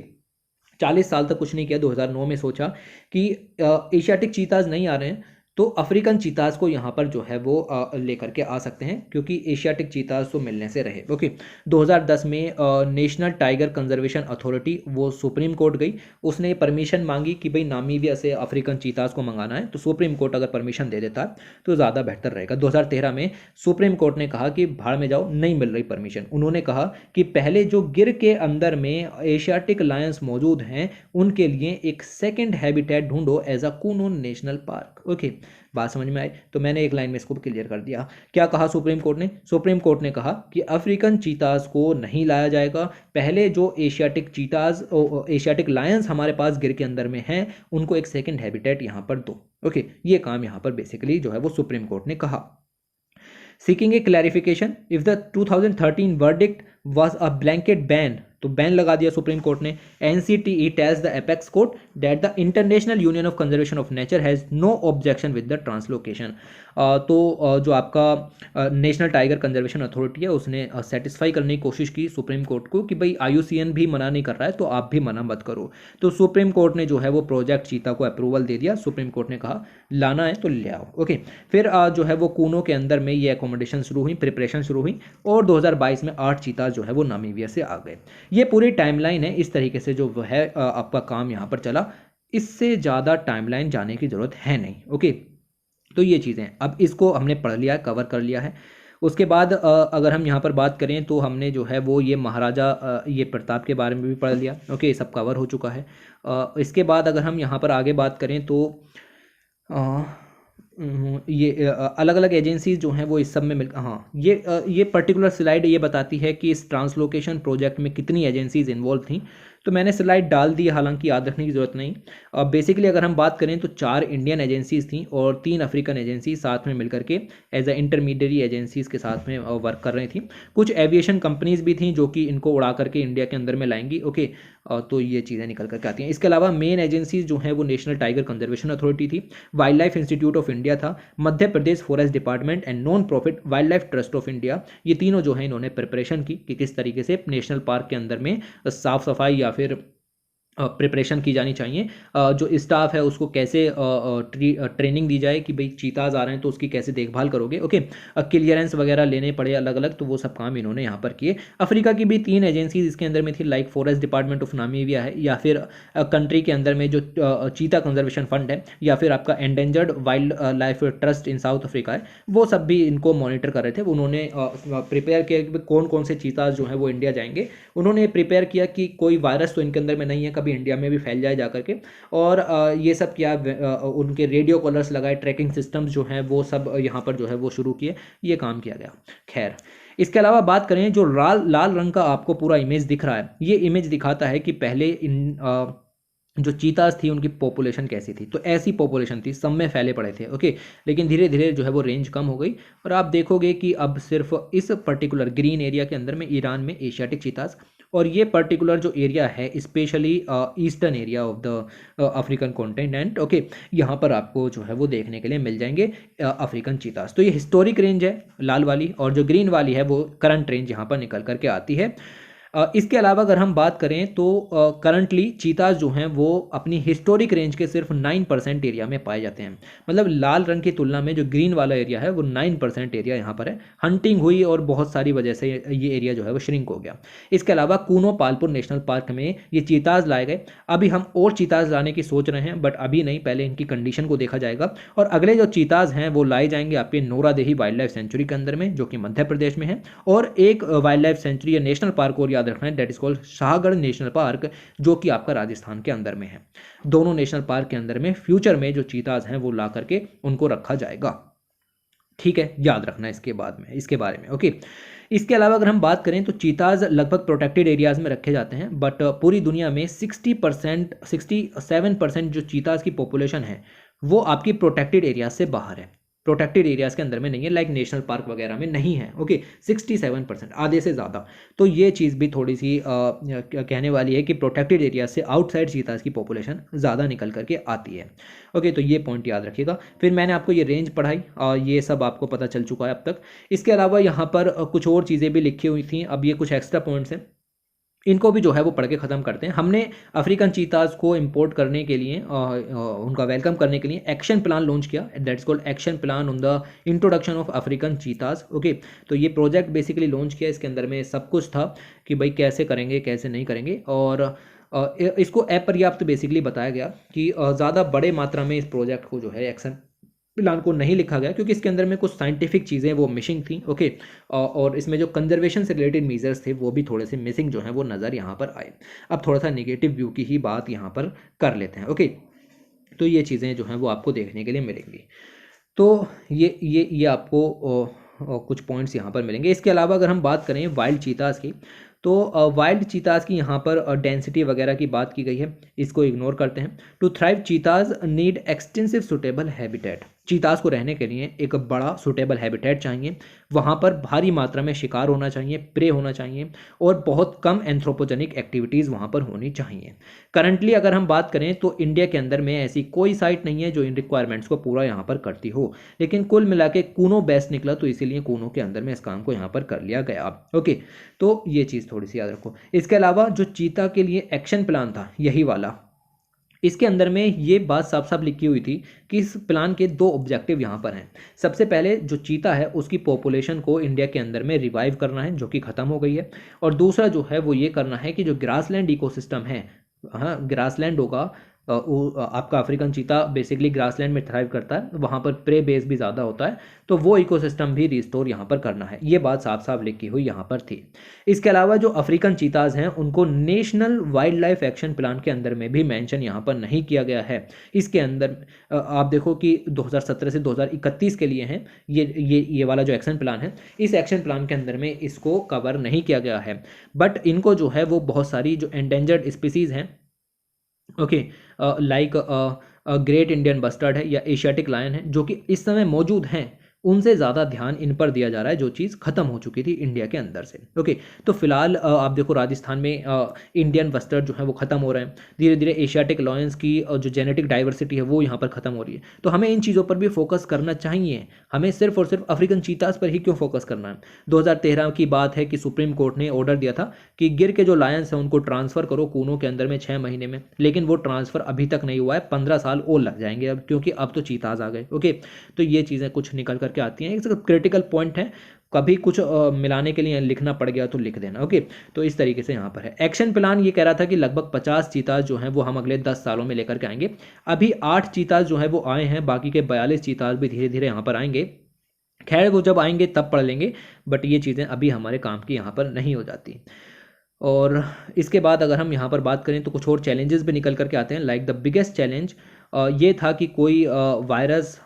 40 साल तक कुछ नहीं किया। 2009 में सोचा कि एशियाटिक चीताज नहीं आ रहे हैं तो अफ्रीकन चीताज को यहाँ पर जो है वो लेकर के आ सकते हैं, क्योंकि एशियाटिक चीताज तो मिलने से रहे। ओके, 2010 में नेशनल टाइगर कंजर्वेशन अथॉरिटी वो सुप्रीम कोर्ट गई, उसने परमिशन मांगी कि भाई नामीबिया से अफ्रीकन चीताज को मंगाना है। तो सुप्रीम कोर्ट अगर परमिशन दे देता तो ज़्यादा बेहतर रहेगा। 2013 में सुप्रीम कोर्ट ने कहा कि भाड़ में जाओ, नहीं मिल रही परमिशन। उन्होंने कहा कि पहले जो गिर के अंदर में एशियाटिक लायंस मौजूद हैं उनके लिए एक सेकेंड हैबिटेट ढूंढो as a Kuno national park. Okay, बात समझ में आई? तो मैंने एक लाइन में इसको क्लियर कर दिया। क्या कहा सुप्रीम कोर्ट ने? सुप्रीम कोर्ट ने कहा कि अफ्रीकन चीताज को नहीं लाया जाएगा, पहले जो एशियाटिक चीताज एशियाटिक लायंस हमारे पास गिर के अंदर में हैं उनको एक सेकंड हैबिटेट यहाँ पर दो। ओके, ये काम यहाँ पर बेसिकली जो है वो सुप्रीम कोर्ट ने कहा। Seeking a clarification if the 2013 verdict was a blanket ban, तो बैन लगा दिया सुप्रीम कोर्ट ने। NCTE tells the apex court that the international union of conservation of nature has no objection with the translocation. तो जो आपका national tiger conservation authority है उसने satisfy करने की कोशिश की सुप्रीम कोर्ट को कि भाई IUCN भी मना नहीं कर रहा है तो आप भी मना मत करो। तो सुप्रीम कोर्ट ने जो है वो प्रोजेक्ट चीता को अप्रूवल दे दिया। सुप्रीम कोर्ट ने कहा लाना है तो ले आओ। ओके, फिर जो है वो कूनो के अंदर में ये एकोमोडेशन शुरू हुई, प्रिपरेशन शुरू हुई, और 2022 में 8 चीता जो है वो नामीबिया से आ गए। ये पूरी टाइमलाइन है, इस तरीके से जो है आपका काम यहाँ पर चला। इससे ज़्यादा टाइमलाइन जाने की ज़रूरत है नहीं। ओके, तो ये चीज़ें अब इसको हमने पढ़ लिया है, कवर कर लिया है। उसके बाद अगर हम यहाँ पर बात करें तो हमने जो है वो ये महाराजा ये प्रताप के बारे में भी पढ़ लिया। ओके, सब कवर हो चुका है। इसके बाद अगर हम यहाँ पर आगे बात करें तो ये अलग अलग एजेंसीज जो हैं वो इस सब में मिल, हाँ ये पर्टिकुलर स्लाइड ये बताती है कि इस ट्रांसलोकेशन प्रोजेक्ट में कितनी एजेंसीज इन्वॉल्व थी। तो मैंने स्लाइड डाल दी, हालांकि याद रखने की ज़रूरत नहीं। बेसिकली अगर हम बात करें तो 4 इंडियन एजेंसीज थी और 3 अफ्रीकन एजेंसी साथ में मिलकर के एज अ इंटरमीडिएरी एजेंसीज के साथ में वर्क कर रही थी। कुछ एविएशन कंपनीज भी थी जो कि इनको उड़ा करके इंडिया के अंदर में लाएंगी। ओके, तो ये चीज़ें निकल करके आती हैं। इसके अलावा मेन एजेंसीज जो हैं वो नेशनल टाइगर कंजर्वेशन अथॉरिटी थी, wild life institute of India था, Madhya Pradesh forest department and non profit wild life trust of India. ये तीनों जो है इन्होंने प्रिपरेशन की कि किस तरीके से नेशनल पार्क के अंदर में साफ सफाई या फिर प्रिपरेशन की जानी चाहिए। जो स्टाफ है उसको कैसे ट्रेनिंग दी जाए कि भाई चीताज आ रहे हैं तो उसकी कैसे देखभाल करोगे। ओके, क्लियरेंस वगैरह लेने पड़े अलग अलग, तो वो सब काम इन्होंने यहाँ पर किए। अफ्रीका की भी 3 एजेंसीज इसके अंदर में थी, like forest department of Namibia है, या फिर कंट्री के अंदर में जो चीता कंजर्वेशन फंड है, या फिर आपका endangered wild life trust in south Africa है, वो सब भी इनको मॉनिटर कर रहे थे। उन्होंने प्रिपेयर किया कि कौन कौन से चीताज जो है वो इंडिया जाएंगे। उन्होंने प्रिपेयर किया कि कोई वायरस तो इनके अंदर में नहीं है, कभी इंडिया में भी फैल जाए जाकर के, और ये सब किया। उनके रेडियो कॉलर्स लगाए, ट्रैकिंग सिस्टम्स जो हैं वो सब यहाँ पर जो है वो शुरू किए, ये काम किया गया। खैर, इसके अलावा बात करें जो लाल रंग का आपको पूरा इमेज दिख रहा है, ये इमेज दिखाता है कि पहले जो चीताज थी उनकी पॉपुलेशन कैसी थी, तो ऐसी पॉपुलेशन थी, सब में फैले पड़े थे। ओके, लेकिन धीरे धीरे जो है वो रेंज कम हो गई और आप देखोगे कि अब सिर्फ इस पर्टिकुलर ग्रीन एरिया के अंदर में ईरान में एशियाटिक चीताज, और ये पर्टिकुलर जो एरिया है specially eastern area of the African continent. Okay, यहाँ पर आपको जो है वो देखने के लिए मिल जाएंगे अफ्रीकन चीताज। तो ये हिस्टोरिक रेंज है लाल वाली, और जो ग्रीन वाली है वो करंट रेंज यहाँ पर निकल करके आती है। इसके अलावा अगर हम बात करें तो करंटली चीताज जो हैं वो अपनी हिस्टोरिक रेंज के सिर्फ 9% एरिया में पाए जाते हैं। मतलब लाल रंग की तुलना में जो ग्रीन वाला एरिया है वो 9% एरिया यहाँ पर है। हंटिंग हुई और बहुत सारी वजह से ये एरिया जो है वो श्रिंक हो गया। इसके अलावा कूनो पालपुर नेशनल पार्क में ये चीताज लाए गए। अभी हम और चीताज लाने की सोच रहे हैं, बट अभी नहीं, पहले इनकी कंडीशन को देखा जाएगा। और अगले जो चीताज हैं वो लाए जाएंगे आपके नोरादेही वाइल्ड लाइफ सेंचुरी के अंदर में, जो कि मध्य प्रदेश में है, और एक वाइल्ड लाइफ सेंचुरी या नेशनल पार्क और याद रखना है, that is called Shahgarh national park, जो कि आपका राजस्थान के अंदर में है। दोनों नेशनल पार्क के अंदर में फ्यूचर में जो चीताज हैं वो ला करके उनको रखा जाएगा। ठीक है, याद रखना इसके बाद में, इसके बारे में। ओके, इसके अलावा अगर हम बात करें तो चीताज लगभग प्रोटेक्टेड एरियाज में रखे जाते हैं, बट पूरी दुनिया में 67% जो चीताज की पॉपुलेशन है वो आपकी प्रोटेक्टेड एरिया से बाहर है, प्रोटेक्टेड एरियाज के अंदर में नहीं है, लाइक नेशनल पार्क वगैरह में नहीं है। ओके, 67%, आधे से ज़्यादा। तो ये चीज़ भी थोड़ी सी कहने वाली है कि प्रोटेक्टेड एरिया से आउटसाइड चीताज की पॉपुलेशन ज़्यादा निकल करके आती है। ओके, तो ये पॉइंट याद रखिएगा। फिर मैंने आपको ये रेंज पढ़ाई और ये सब आपको पता चल चुका है अब तक। इसके अलावा यहाँ पर कुछ और चीज़ें भी लिखी हुई थी, अब ये कुछ एक्स्ट्रा पॉइंट्स हैं, इनको भी जो है वो पढ़ के ख़त्म करते हैं। हमने अफ्रीकन चीताज को इंपोर्ट करने के लिए उनका वेलकम करने के लिए एक्शन प्लान लॉन्च किया, that's called action plan on the introduction of African चीताज। Okay, तो ये प्रोजेक्ट बेसिकली लॉन्च किया, इसके अंदर में सब कुछ था कि भाई कैसे करेंगे कैसे नहीं करेंगे, और इसको अपर्याप्त बेसिकली बताया गया कि ज़्यादा बड़े मात्रा में इस प्रोजेक्ट को जो है एक्शन प्लान को नहीं लिखा गया, क्योंकि इसके अंदर में कुछ साइंटिफिक चीज़ें वो मिसिंग थी। ओके, और इसमें जो कंजर्वेशन से रिलेटेड मेजर्स थे वो भी थोड़े से मिसिंग जो हैं वो नज़र यहाँ पर आए। अब थोड़ा सा नेगेटिव व्यू की ही बात यहाँ पर कर लेते हैं। ओके, तो ये चीज़ें जो हैं वो आपको देखने के लिए मिलेंगी। तो ये आपको कुछ पॉइंट्स यहाँ पर मिलेंगे। इसके अलावा अगर हम बात करें वाइल्ड चीताज की, तो वाइल्ड चीताज की यहाँ पर डेंसिटी वगैरह की बात की गई है, इसको इग्नोर करते हैं। To thrive cheetahs need extensive suitable habitat. Cheetahs को रहने के लिए एक बड़ा सुटेबल हैबिटेट चाहिए, वहाँ पर भारी मात्रा में शिकार होना चाहिए, प्रे होना चाहिए, और बहुत कम एंथ्रोपोजेनिक एक्टिविटीज़ वहाँ पर होनी चाहिए। करंटली अगर हम बात करें तो इंडिया के अंदर में ऐसी कोई साइट नहीं है जो इन रिक्वायरमेंट्स को पूरा यहाँ पर करती हो, लेकिन कुल मिला के कूनो बेस्ट निकला, तो इसीलिए कूनो के अंदर में इस काम को यहाँ पर कर लिया गया। ओके, तो ये चीज़ थोड़ी सी याद रखो। इसके अलावा जो चीता के लिए एक्शन प्लान था यही वाला, इसके अंदर में ये बात साफ साफ लिखी हुई थी कि इस प्लान के 2 ऑब्जेक्टिव यहाँ पर हैं। सबसे पहले जो चीता है उसकी पॉपुलेशन को इंडिया के अंदर में रिवाइव करना है, जो कि ख़त्म हो गई है, और दूसरा जो है वो ये करना है कि जो ग्रासलैंड इकोसिस्टम है, हाँ ग्रासलैंड होगा, आपका अफ्रीकन चीता बेसिकली ग्रासलैंड में थ्राइव करता है, वहाँ पर प्रे बेस भी ज़्यादा होता है, तो वो इकोसिस्टम भी रिस्टोर यहाँ पर करना है। ये बात साफ साफ लिखी हुई यहाँ पर थी। इसके अलावा जो अफ्रीकन चीताज हैं उनको national wild life action plan के अंदर में भी मेंशन यहाँ पर नहीं किया गया है। इसके अंदर आप देखो कि 2017 से 2031 के लिए हैं ये वाला जो एक्शन प्लान है, इस एक्शन प्लान के अंदर में इसको कवर नहीं किया गया है, बट इनको जो है वो बहुत सारी जो एंडेंजर्ड स्पीसीज़ हैं, okay, like great Indian bustard है या एशियाटिक लायन है, जो कि इस समय मौजूद हैं, उनसे ज़्यादा ध्यान इन पर दिया जा रहा है, जो चीज़ ख़त्म हो चुकी थी इंडिया के अंदर से। ओके, तो फिलहाल आप देखो राजस्थान में इंडियन बस्टर्ड जो है वो ख़त्म हो रहे हैं, धीरे धीरे एशियाटिक लॉयंस की जो जेनेटिक डाइवर्सिटी है वो यहाँ पर ख़त्म हो रही है। तो हमें इन चीज़ों पर भी फोकस करना चाहिए, हमें सिर्फ और सिर्फ अफ्रीकन चीताज पर ही क्यों फोकस करना है। 2013 की बात है कि सुप्रीम कोर्ट ने ऑर्डर दिया था कि गिर के जो लायंस हैं उनको ट्रांसफ़र करो कूनो के अंदर में 6 महीने में, लेकिन वो ट्रांसफ़र अभी तक नहीं हुआ है, 15 साल और लग जाएंगे अब, क्योंकि अब तो चीताज आ गए। ओके, तो ये चीज़ें कुछ निकल करके आती हैं, एक क्रिटिकल पॉइंट है, कभी कुछ मिलाने के लिए लिखना पड़ गया तो लिख देना। ओके, तो इस तरीके से यहाँ पर है। एक्शन प्लान ये कह रहा था कि लगभग 50 चीताज जो हैं वो हम अगले 10 सालों में लेकर के आएंगे। अभी 8 चीताज जो है वो आए हैं, बाकी के 42 चीताज भी धीरे धीरे यहाँ पर आएंगे। खैर वो जब आएंगे तब पढ़ लेंगे, बट ये चीज़ें अभी हमारे काम की यहाँ पर नहीं हो जाती। और इसके बाद अगर हम यहाँ पर बात करें तो कुछ और चैलेंजेस भी निकल करके आते हैं। लाइक द बिगेस्ट चैलेंज ये था कि कोई वायरस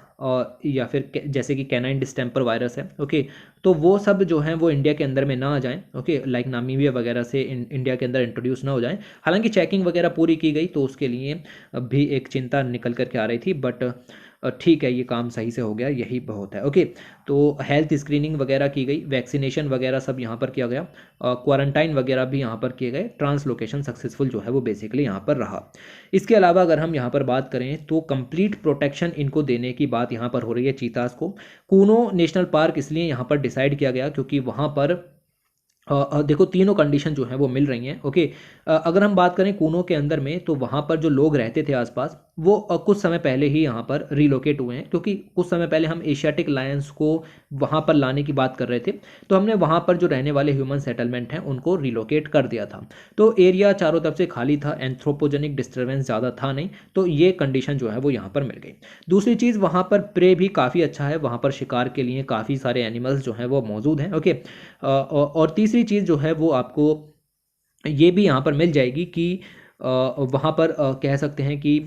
या फिर जैसे कि कैनाइन डिस्टेंपर वायरस है, ओके। तो वो सब जो है वो इंडिया के अंदर में ना आ जाएं, ओके, लाइक नामीबिया वगैरह से इंडिया के अंदर इंट्रोड्यूस ना हो जाएं। हालांकि चेकिंग वगैरह पूरी की गई तो उसके लिए भी एक चिंता निकल करके आ रही थी, बट ठीक है, ये काम सही से हो गया, यही बहुत है, ओके। तो हेल्थ स्क्रीनिंग वगैरह की गई, वैक्सीनेशन वगैरह सब यहाँ पर किया गया, क्वारंटाइन वगैरह भी यहाँ पर किए गए, ट्रांसलोकेशन सक्सेसफुल जो है वो बेसिकली यहाँ पर रहा। इसके अलावा अगर हम यहाँ पर बात करें तो कंप्लीट प्रोटेक्शन इनको देने की बात यहाँ पर हो रही है चीतास को। कूनो नेशनल पार्क इसलिए यहाँ पर डिसाइड किया गया क्योंकि वहाँ पर देखो तीनों कंडीशन जो हैं वो मिल रही हैं, ओके। अगर हम बात करें कूनो के अंदर में तो वहाँ पर जो लोग रहते थे आसपास वो कुछ समय पहले ही यहाँ पर रिलोकेट हुए हैं, क्योंकि कुछ समय पहले हम एशियाटिक लायंस को वहाँ पर लाने की बात कर रहे थे, तो हमने वहाँ पर जो रहने वाले ह्यूमन सेटलमेंट हैं उनको रिलोकेट कर दिया था। तो एरिया चारों तरफ से खाली था, एंथ्रोपोजेनिक डिस्टर्बेंस ज़्यादा था नहीं, तो ये कंडीशन जो है वो यहाँ पर मिल गई। दूसरी चीज़, वहाँ पर प्रे भी काफ़ी अच्छा है, वहाँ पर शिकार के लिए काफ़ी सारे एनिमल्स जो हैं वो मौजूद हैं, ओके। और तीसरी चीज़ जो है वो आपको ये भी यहाँ पर मिल जाएगी कि वहाँ पर कह सकते हैं कि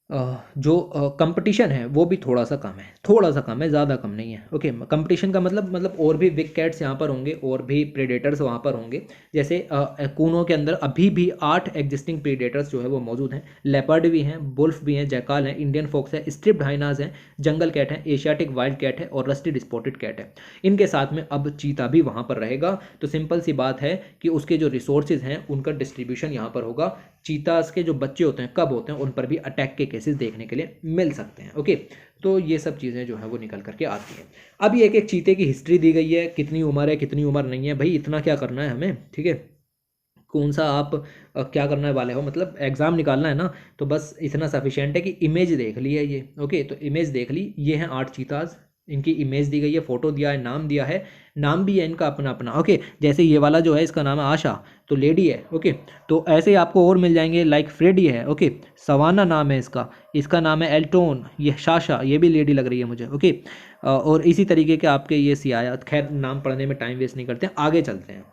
जो कंपटीशन है वो भी थोड़ा सा कम है, थोड़ा सा कम है, ज़्यादा कम नहीं है, ओके। कंपटीशन का मतलब और भी बिग कैट्स यहाँ पर होंगे और भी प्रेडेटर्स वहाँ पर होंगे। जैसे कूनो के अंदर अभी भी 8 एग्जिस्टिंग प्रेडेटर्स जो है वो मौजूद हैं। लेपर्ड भी हैं, बुल्फ भी हैं, जैकाल हैं, इंडियन फॉक्स है, स्ट्रिप्ड हाइनाज हैं, जंगल कैट है, एशियाटिक वाइल्ड कैट है और रस्टेड स्पॉटेड कैट है। इनके साथ में अब चीता भी वहाँ पर रहेगा। तो सिंपल सी बात है कि उसके जो रिसोर्सेज हैं उनका डिस्ट्रीब्यूशन यहाँ पर होगा। चीतास के जो बच्चे होते हैं कब होते हैं उन पर भी अटैक के केसेस देखने के लिए मिल सकते हैं, ओके। तो ये सब चीज़ें जो है वो निकल करके आती हैं। अब ये एक चीते की हिस्ट्री दी गई है, कितनी उम्र है कितनी उम्र नहीं है, भाई इतना क्या करना है हमें, ठीक है। कौन सा आप क्या करने वाले हो, मतलब एग्ज़ाम निकालना है ना, तो बस इतना सफिशिएंट है कि इमेज देख ली है ये, ओके। तो इमेज देख ली, ये हैं 8 चीताज, इनकी इमेज दी गई है, फोटो दिया है, नाम दिया है, नाम भी है इनका अपना अपना, ओके। जैसे ये वाला जो है इसका नाम है आशा, तो लेडी है, ओके। तो ऐसे ही आपको और मिल जाएंगे, लाइक फ्रेडी है, ओके, सवाना नाम है इसका, इसका नाम है एल्टोन, ये शाशा, ये भी लेडी लग रही है मुझे, ओके। और इसी तरीके के आपके ये सियाया, खैर नाम पढ़ने में टाइम वेस्ट नहीं करते हैं, आगे चलते हैं।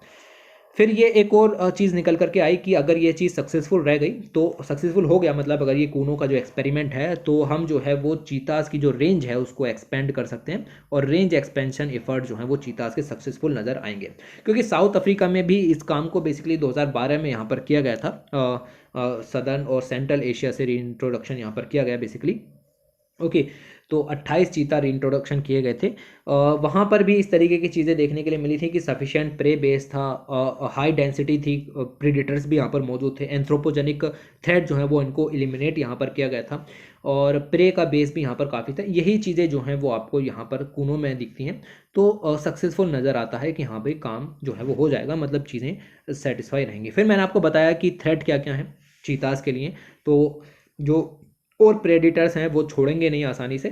फिर ये एक और चीज़ निकल करके आई कि अगर ये चीज़ सक्सेसफुल रह गई, तो सक्सेसफुल हो गया मतलब अगर ये कूनो का जो एक्सपेरिमेंट है, तो हम जो है वो चीतास की जो रेंज है उसको एक्सपेंड कर सकते हैं, और रेंज एक्सपेंशन एफर्ट जो है वो चीतास के सक्सेसफुल नज़र आएंगे। क्योंकि साउथ अफ्रीका में भी इस काम को बेसिकली 2012 में यहाँ पर किया गया था, सदर्न और सेंट्रल एशिया से री इंट्रोडक्शन यहाँ पर किया गया बेसिकली, ओके। तो 28 चीता रीइंट्रोडक्शन किए गए थे। वहाँ पर भी इस तरीके की चीज़ें देखने के लिए मिली थी कि सफिशिएंट प्रे बेस था, हाई डेंसिटी थी, प्रीडेटर्स भी यहाँ पर मौजूद थे, एंथ्रोपोजेनिक थ्रेट जो है वो इनको एलिमिनेट यहाँ पर किया गया था, और प्रे का बेस भी यहाँ पर काफ़ी था। यही चीज़ें जो हैं वो आपको यहाँ पर कूनो में दिखती हैं, तो सक्सेसफुल नज़र आता है कि हाँ भाई काम जो है वो हो जाएगा, मतलब चीज़ें सेटिस्फाई रहेंगी। फिर मैंने आपको बताया कि थ्रेट क्या क्या है चीतास के लिए, तो जो और प्रेडिटर्स हैं वो छोड़ेंगे नहीं आसानी से,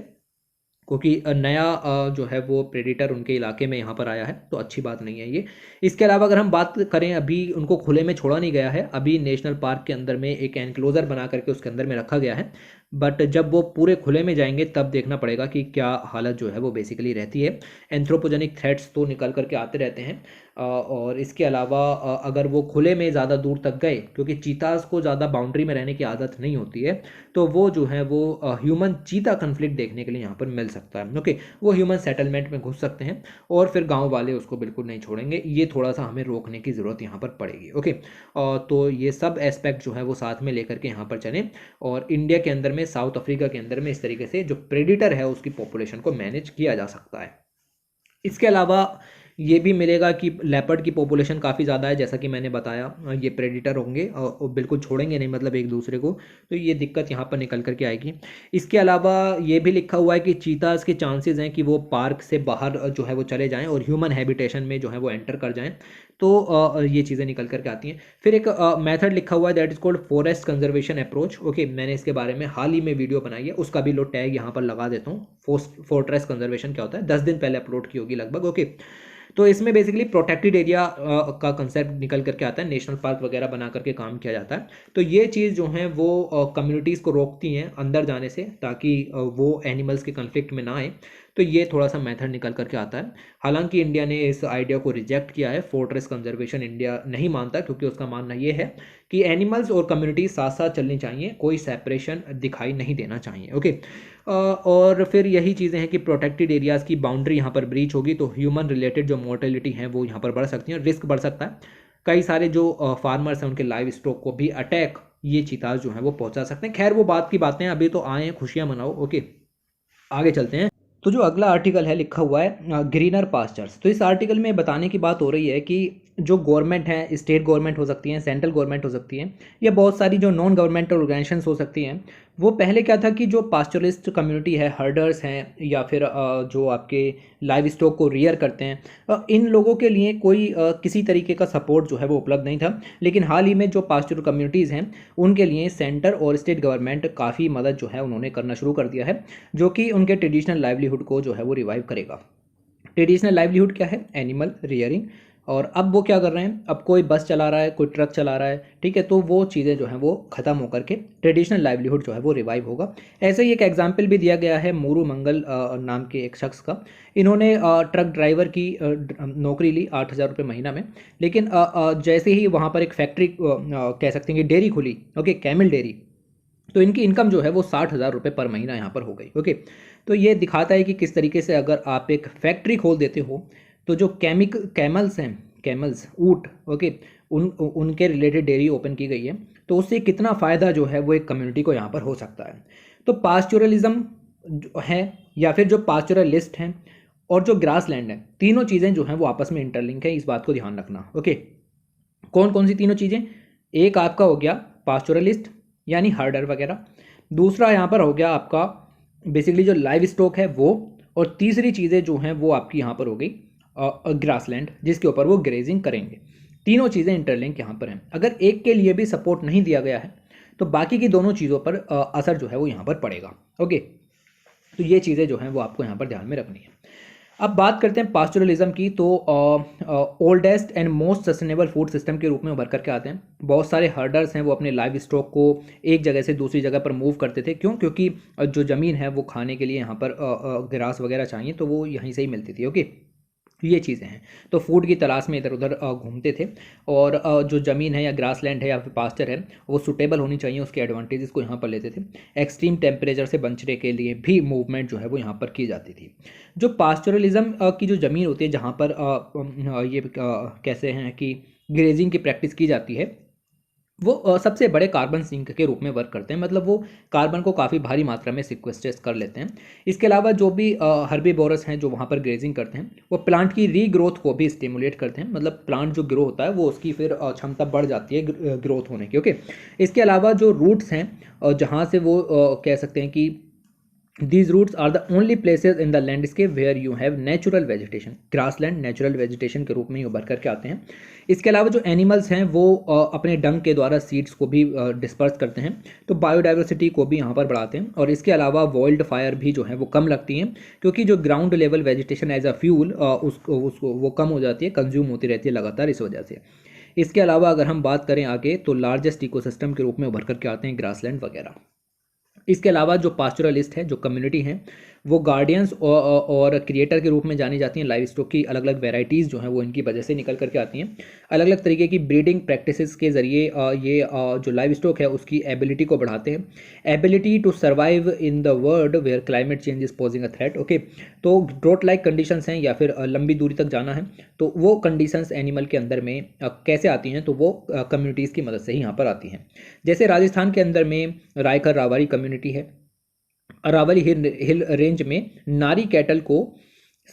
क्योंकि नया जो है वो प्रेडिटर उनके इलाके में यहाँ पर आया है, तो अच्छी बात नहीं है ये। इसके अलावा अगर हम बात करें, अभी उनको खुले में छोड़ा नहीं गया है, अभी नेशनल पार्क के अंदर में एक एनक्लोजर बना करके उसके अंदर में रखा गया है, बट जब वो पूरे खुले में जाएंगे तब देखना पड़ेगा कि क्या हालत जो है वो बेसिकली रहती है। एंथ्रोपोजेनिक थ्रेट्स तो निकल करके आते रहते हैं, और इसके अलावा अगर वो खुले में ज़्यादा दूर तक गए, क्योंकि चीतास को ज़्यादा बाउंड्री में रहने की आदत नहीं होती है, तो वो जो है वो ह्यूमन चीता कन्फ्लिक्ट देखने के लिए यहाँ पर मिल सकता है, ओके। वो ह्यूमन सेटलमेंट में घुस सकते हैं और फिर गांव वाले उसको बिल्कुल नहीं छोड़ेंगे, ये थोड़ा सा हमें रोकने की ज़रूरत यहाँ पर पड़ेगी, ओके। तो ये सब एस्पेक्ट जो है वो साथ में लेकर के यहाँ पर चलें, और इंडिया के अंदर में, साउथ अफ्रीका के अंदर में इस तरीके से जो प्रेडिटर है उसकी पॉपुलेशन को मैनेज किया जा सकता है। इसके अलावा ये भी मिलेगा कि लेपर्ड की पॉपुलेशन काफ़ी ज़्यादा है, जैसा कि मैंने बताया, ये प्रेडिटर होंगे और बिल्कुल छोड़ेंगे नहीं मतलब एक दूसरे को, तो ये दिक्कत यहाँ पर निकल करके आएगी। इसके अलावा ये भी लिखा हुआ है कि चीतास के चांसेस हैं कि वो पार्क से बाहर जो है वो चले जाएं और ह्यूमन हैबिटेशन में जो है वो एंटर कर जाएं, तो ये चीज़ें निकल करके आती हैं। फिर एक मेथड लिखा हुआ है that is called forest conservation approach, okay. मैंने इसके बारे में हाल ही में वीडियो बनाई है, उसका भी लो टैग यहाँ पर लगा देता हूँ। फोरेस्ट कंजर्वेशन क्या होता है, 10 दिन पहले अपलोड की होगी लगभग, ओके। तो इसमें बेसिकली प्रोटेक्टेड एरिया का कंसेप्ट निकल करके आता है, नेशनल पार्क वगैरह बना करके काम किया जाता है। तो ये चीज़ जो है वो कम्युनिटीज़ को रोकती हैं अंदर जाने से, ताकि वो एनिमल्स के कन्फ्लिक्ट में ना आए, तो ये थोड़ा सा मेथड निकल करके आता है। हालांकि इंडिया ने इस आइडिया को रिजेक्ट किया है, फोर्ट्रेस कंजर्वेशन इंडिया नहीं मानता, क्योंकि उसका मानना ये है कि एनिमल्स और कम्युनिटी साथ साथ चलनी चाहिए, कोई सेपरेशन दिखाई नहीं देना चाहिए, ओके। और फिर यही चीज़ें हैं कि प्रोटेक्टेड एरियाज़ की बाउंड्री यहाँ पर ब्रीच होगी तो ह्यूमन रिलेटेड जो मोर्टेलिटी है वो यहाँ पर बढ़ सकती है, रिस्क बढ़ सकता है। कई सारे जो फार्मर्स हैं उनके लाइव स्टॉक को भी अटैक ये चीताज जो है वो पहुंचा सकते हैं। खैर वो बात की बातें, अभी तो आए हैं, खुशियां मनाओ। ओके, आगे चलते हैं। तो जो अगला आर्टिकल है लिखा हुआ है ग्रीनर पास्चर्स। तो इस आर्टिकल में बताने की बात हो रही है कि जो गवर्नमेंट है, स्टेट गवर्नमेंट हो सकती है, सेंट्रल गवर्नमेंट हो सकती है, या बहुत सारी जो नॉन गवर्नमेंटल ऑर्गेनाइजेशंस हो सकती हैं, वो पहले क्या था कि जो पास्चरलिस्ट कम्युनिटी है, हर्डर्स हैं, या फिर जो आपके लाइव स्टॉक को रियर करते हैं, इन लोगों के लिए कोई किसी तरीके का सपोर्ट जो है वो उपलब्ध नहीं था। लेकिन हाल ही में जो पास्चर कम्युनिटीज़ हैं उनके लिए सेंटर और स्टेट गवर्नमेंट काफ़ी मदद जो है उन्होंने करना शुरू कर दिया है, जो कि उनके ट्रेडिशनल लाइवलीहुड को जो है वो रिवाइव करेगा। ट्रेडिशनल लाइवलीहुड क्या है? Animal rearing. और अब वो क्या कर रहे हैं, अब कोई बस चला रहा है, कोई ट्रक चला रहा है, ठीक है, तो वो चीज़ें जो हैं वो ख़त्म होकर के ट्रेडिशनल लाइवलीहुड जो है वो रिवाइव होगा। ऐसे ही एक एग्जांपल भी दिया गया है मूरू मंगल नाम के एक शख्स का। इन्होंने ट्रक ड्राइवर की नौकरी ली 8,000 रुपये महीना में, लेकिन जैसे ही वहाँ पर एक फैक्ट्री कह सकते हैं कि डेयरी खुली, ओके, कैमल डेयरी, तो इनकी इनकम जो है वो 60,000 रुपये पर महीना यहाँ पर हो गई। ओके, तो ये दिखाता है कि किस तरीके से अगर आप एक फैक्ट्री खोल देते हो तो जो कैमल्स हैं, कैमल्स ऊँट, ओके, उनके रिलेटेड डेयरी ओपन की गई है, तो उससे कितना फ़ायदा जो है वो एक कम्युनिटी को यहाँ पर हो सकता है। तो पास्चुरलिज्म है, या फिर जो पास्चुरलिस्ट हैं, और जो ग्रास लैंड है, तीनों चीज़ें जो हैं वो आपस में इंटरलिंक है, इस बात को ध्यान रखना। ओके, कौन कौन सी तीनों चीज़ें? एक आपका हो गया पास्चुरलिस्ट यानी हर्डर वगैरह, दूसरा यहाँ पर हो गया आपका बेसिकली जो लाइव स्टॉक है वो, और तीसरी चीज़ें जो हैं वो आपकी यहाँ पर हो गई ग्रासलैंड, जिसके ऊपर वो ग्रेजिंग करेंगे। तीनों चीज़ें इंटरलिंक यहाँ पर हैं। अगर एक के लिए भी सपोर्ट नहीं दिया गया है तो बाकी की दोनों चीज़ों पर असर जो है वो यहाँ पर पड़ेगा। ओके, तो ये चीज़ें जो हैं वो आपको यहाँ पर ध्यान में रखनी है। अब बात करते हैं पास्चुरलिज्म की, तो oldest and most sustainable food system के रूप में उभर करके आते हैं। बहुत सारे हर्डर्स हैं वो अपने लाइव स्टॉक को एक जगह से दूसरी जगह पर मूव करते थे। क्यों? क्योंकि जो ज़मीन है वो खाने के लिए यहाँ पर ग्रास वगैरह चाहिए, तो वो यहीं से ही मिलती थी। ओके, ये चीज़ें हैं, तो फूड की तलाश में इधर उधर घूमते थे, और जो ज़मीन है या ग्रासलैंड है या फिर पास्चर है वो सूटेबल होनी चाहिए, उसके एडवांटेजेस को यहाँ पर लेते थे। एक्सट्रीम टेम्परेचर से बचने के लिए भी मूवमेंट जो है वो यहाँ पर की जाती थी। जो पास्चुरलिज्म की जो ज़मीन होती है जहाँ पर ये कैसे हैं कि ग्रेजिंग की प्रैक्टिस की जाती है, वो सबसे बड़े कार्बन सिंक के रूप में वर्क करते हैं, मतलब वो कार्बन को काफ़ी भारी मात्रा में सिक्वेस्ट्रेट कर लेते हैं। इसके अलावा जो भी हर्बीवोरस हैं जो वहाँ पर ग्रेजिंग करते हैं, वो प्लांट की रीग्रोथ को भी स्टिमुलेट करते हैं, मतलब प्लांट जो ग्रो होता है वो उसकी फिर क्षमता बढ़ जाती है ग्रोथ होने की। ओके, इसके अलावा जो रूट्स हैं जहाँ से वो कह सकते हैं कि these roots are the only places in the landscape where you have natural vegetation। Grassland natural vegetation के रूप में ही उभर करके आते हैं। इसके अलावा जो एनिमल्स हैं वो अपने डंग के द्वारा सीड्स को भी डिस्पर्स करते हैं, तो बायोडाइवर्सिटी को भी यहाँ पर बढ़ाते हैं। और इसके अलावा वाइल्ड फायर भी जो है वो कम लगती हैं, क्योंकि जो ground level vegetation as a fuel उसको वो कम हो जाती है, कंज्यूम होती रहती है लगातार, इस वजह से। इसके अलावा अगर हम बात करें आगे, तो लार्जेस्ट इकोसिस्टम के रूप में उभर करके आते हैं ग्रासलैंड वगैरह। इसके अलावा जो पास्चुरलिस्ट है, जो कम्युनिटी हैं, वो गार्डियंस और क्रिएटर के रूप में जानी जाती हैं। लाइव स्टॉक की अलग अलग वेराइटीज़ जो हैं वो इनकी वजह से निकल करके आती हैं। अलग अलग तरीके की ब्रीडिंग प्रैक्टिसेस के ज़रिए ये जो लाइव स्टॉक है उसकी एबिलिटी को बढ़ाते हैं। Ability to survive in the world where climate change is posing a threat. Okay, तो ड्रोट लाइक कंडीशंस हैं या फिर लंबी दूरी तक जाना है, तो वो कंडीशंस एनिमल के अंदर में कैसे आती हैं, तो वो कम्युनिटीज़ की मदद से ही यहाँ पर आती हैं। जैसे राजस्थान के अंदर में रायकर रावारी कम्युनिटी है। अरावली हिल रेंज में नारी कैटल को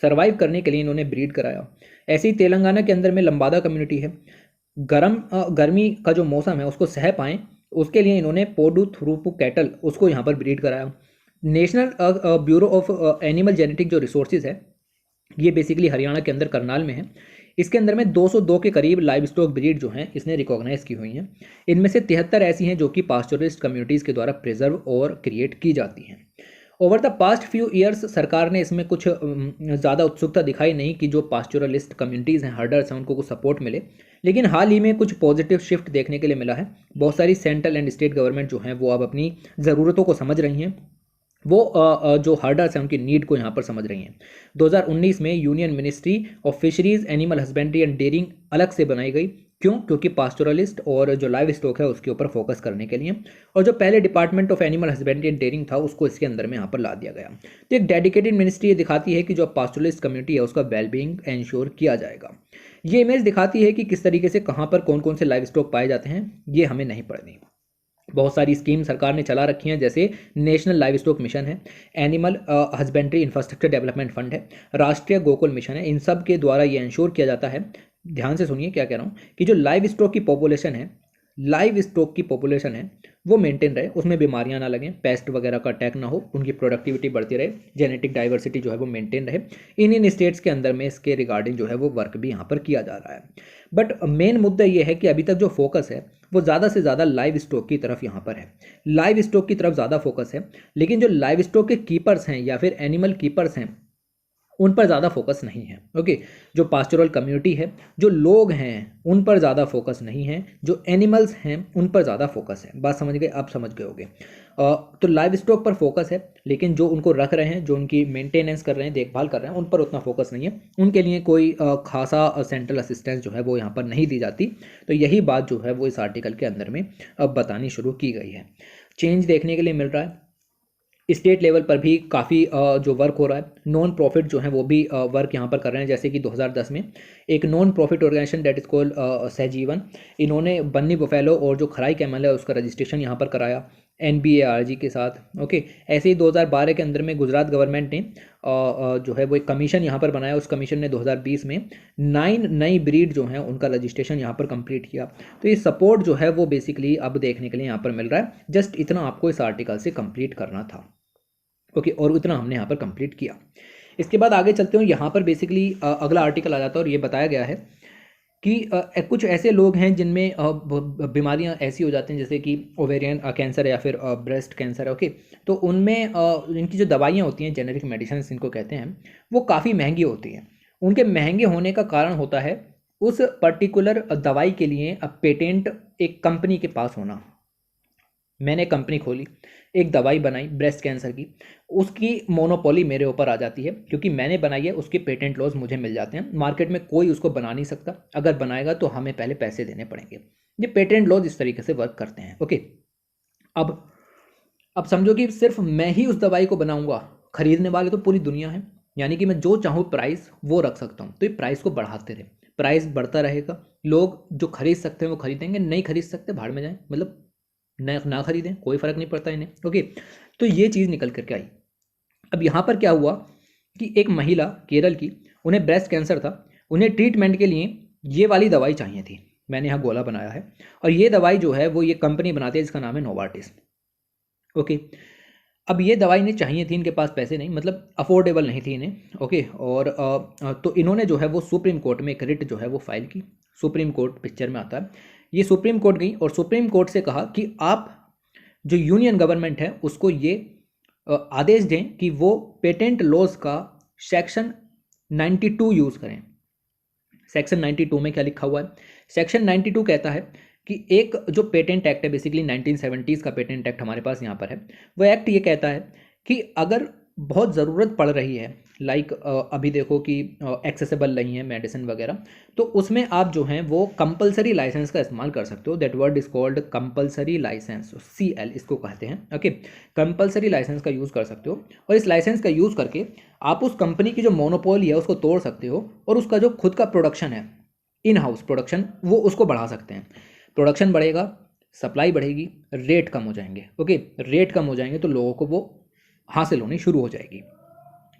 सरवाइव करने के लिए इन्होंने ब्रीड कराया। ऐसे ही तेलंगाना के अंदर में लंबादा कम्युनिटी है। गर्मी का जो मौसम है उसको सह पाएँ उसके लिए इन्होंने पोडू थ्रूपू कैटल उसको यहाँ पर ब्रीड कराया। National bureau of animal genetic जो रिसोर्सेज है ये बेसिकली हरियाणा के अंदर करनाल में है। इसके अंदर में 202 के करीब लाइव स्टॉक ब्रीड जो हैं इसने रिकॉग्नाइज की हुई हैं। इनमें से 73 ऐसी हैं जो कि पास्चुरलिस्ट कम्युनिटीज़ के द्वारा प्रिजर्व और क्रिएट की जाती हैं। Over the past few years सरकार ने इसमें कुछ ज़्यादा उत्सुकता दिखाई नहीं कि जो पास्चुरलिस्ट कम्युनिटीज़ हैं, हर्डर्स हैं, उनको कुछ सपोर्ट मिले। लेकिन हाल ही में कुछ पॉजिटिव शिफ्ट देखने के लिए मिला है। बहुत सारी सेंट्रल एंड स्टेट गवर्नमेंट जो हैं वो अब अपनी ज़रूरतों को समझ रही हैं, वो जो हर्डर्स हैं उनकी नीड को यहाँ पर समझ रही हैं। 2019 में union ministry of fisheries, animal husbandry and dairying अलग से बनाई गई। क्यों? क्योंकि पास्टोरलिस्ट और जो लाइव स्टॉक है उसके ऊपर फोकस करने के लिए, और जो पहले department of animal husbandry and dairying था उसको इसके अंदर में यहाँ पर ला दिया गया। तो एक डेडिकेटेड मिनिस्ट्री ये दिखाती है कि जो पास्टोरलिस्ट कम्युनिटी है उसका वेलबींग इंश्योर किया जाएगा। ये इमेज दिखाती है कि किस तरीके से कहाँ पर कौन कौन से लाइव स्टॉक पाए जाते हैं, ये हमें नहीं पढ़नी। बहुत सारी स्कीम सरकार ने चला रखी हैं, जैसे नेशनल लाइव स्टॉक मिशन है, animal husbandry infrastructure development fund है, राष्ट्रीय गोकुल मिशन है। इन सब के द्वारा ये इंश्योर किया जाता है, ध्यान से सुनिए क्या कह रहा हूँ, कि जो लाइव स्टॉक की पॉपुलेशन है, लाइव स्टॉक की पॉपुलेशन है वो मेंटेन रहे, उसमें बीमारियां ना लगें, पेस्ट वगैरह का अटैक ना हो, उनकी प्रोडक्टिविटी बढ़ती रहे, जेनेटिक डाइवर्सिटी जो है वो मेंटेन रहे। इन स्टेट्स के अंदर में इसके रिगार्डिंग जो है वो वर्क भी यहाँ पर किया जा रहा है। बट मेन मुद्दा ये है कि अभी तक जो फोकस है वो ज़्यादा से ज़्यादा लाइव स्टॉक की तरफ यहाँ पर है, लाइव स्टॉक की तरफ ज़्यादा फोकस है। लेकिन जो लाइव स्टॉक के कीपर्स हैं या फिर एनिमल कीपर्स हैं उन पर ज़्यादा फोकस नहीं है। ओके, जो पास्टोरल कम्युनिटी है, जो लोग हैं उन पर ज़्यादा फोकस नहीं है, जो एनिमल्स हैं उन पर ज़्यादा फोकस है। बात समझ गए? आप समझ गए होंगे। तो लाइव स्टॉक पर फोकस है, लेकिन जो उनको रख रहे हैं, जो उनकी मेंटेनेंस कर रहे हैं, देखभाल कर रहे हैं, उन पर उतना फोकस नहीं है। उनके लिए कोई खासा सेंट्रल असिस्टेंस जो है वो यहाँ पर नहीं दी जाती। तो यही बात जो है वो इस आर्टिकल के अंदर में बतानी शुरू की गई है। चेंज देखने के लिए मिल रहा है। स्टेट लेवल पर भी काफ़ी जो वर्क हो रहा है, नॉन प्रॉफिट जो है वो भी वर्क यहाँ पर कर रहे हैं। जैसे कि 2010 में एक non profit organisation that is called Sahjeevan, इन्होंने बन्नी बुफेलो और जो खराई कैमल है उसका रजिस्ट्रेशन यहाँ पर कराया NBARG के साथ। ओके, ऐसे ही 2012 के अंदर में गुजरात गवर्नमेंट ने जो है वो एक कमीशन यहाँ पर बनाया। उस कमीशन ने 2020 में 9 नई ब्रीड जो हैं उनका रजिस्ट्रेशन यहाँ पर कंप्लीट किया। तो ये सपोर्ट जो है वो बेसिकली अब देखने के लिए यहाँ पर मिल रहा है। जस्ट इतना आपको इस आर्टिकल से कंप्लीट करना था। ओके, और उतना हमने यहाँ पर कंप्लीट किया। इसके बाद आगे चलते हो, यहाँ पर बेसिकली अगला आर्टिकल आ जाता है और ये बताया गया है कि कुछ ऐसे लोग हैं जिनमें बीमारियां ऐसी हो जाती हैं जैसे कि ओवेरियन कैंसर है या फिर ब्रेस्ट कैंसर है। ओके, तो उनमें इनकी जो दवाइयाँ होती हैं, जेनेरिक मेडिसिन इनको कहते हैं, वो काफ़ी महंगी होती हैं। उनके महंगे होने का कारण होता है उस पर्टिकुलर दवाई के लिए पेटेंट एक कंपनी के पास होना। मैंने कंपनी खोली, एक दवाई बनाई ब्रेस्ट कैंसर की, उसकी मोनोपोली मेरे ऊपर आ जाती है क्योंकि मैंने बनाई है, उसके पेटेंट लॉज मुझे मिल जाते हैं। मार्केट में कोई उसको बना नहीं सकता, अगर बनाएगा तो हमें पहले पैसे देने पड़ेंगे। ये पेटेंट लॉज इस तरीके से वर्क करते हैं। ओके, अब समझो कि सिर्फ मैं ही उस दवाई को बनाऊंगा, खरीदने वाले तो पूरी दुनिया है, यानी कि मैं जो चाहूँ प्राइस वो रख सकता हूँ। तो ये प्राइस को बढ़ाते रहे, प्राइस बढ़ता रहेगा, लोग जो खरीद सकते हैं वो खरीदेंगे, नहीं खरीद सकते भाड़ में जाएं, मतलब ना खरीदें, कोई फ़र्क नहीं पड़ता इन्हें। ओके, तो ये चीज़ निकल करके आई। अब यहाँ पर क्या हुआ कि एक महिला केरल की, उन्हें ब्रेस्ट कैंसर था, उन्हें ट्रीटमेंट के लिए ये वाली दवाई चाहिए थी। मैंने यहाँ गोला बनाया है और ये दवाई जो है वो ये कंपनी बनाती है जिसका नाम है नोवार्टिस। ओके, अब ये दवाई इन्हें चाहिए थी, इनके पास पैसे नहीं, मतलब अफोर्डेबल नहीं थी इन्हें। ओके, और तो इन्होंने जो है वो सुप्रीम कोर्ट में एक रिट जो है वो फाइल की। सुप्रीम कोर्ट पिक्चर में आता है, ये सुप्रीम कोर्ट गई और सुप्रीम कोर्ट से कहा कि आप जो यूनियन गवर्नमेंट है उसको ये आदेश दें कि वो पेटेंट लॉज का सेक्शन 92 यूज़ करें। सेक्शन 92 में क्या लिखा हुआ है? सेक्शन 92 कहता है कि एक जो पेटेंट एक्ट है, बेसिकली 1970s का पेटेंट एक्ट हमारे पास यहाँ पर है, वो एक्ट ये कहता है कि अगर बहुत ज़रूरत पड़ रही है, लाइक अभी देखो कि एक्सेसिबल नहीं है मेडिसिन वगैरह, तो उसमें आप जो हैं वो कंपलसरी लाइसेंस का इस्तेमाल कर सकते हो। That word is called compulsory licence, CL इसको कहते हैं। ओके, कंपलसरी लाइसेंस का यूज़ कर सकते हो और इस लाइसेंस का यूज़ करके आप उस कंपनी की जो मोनोपोली है उसको तोड़ सकते हो और उसका जो खुद का प्रोडक्शन है, इन हाउस प्रोडक्शन, वो उसको बढ़ा सकते हैं। प्रोडक्शन बढ़ेगा, सप्लाई बढ़ेगी, रेट कम हो जाएंगे। ओके, रेट कम हो जाएंगे तो लोगों को वो हासिल होनी शुरू हो जाएगी।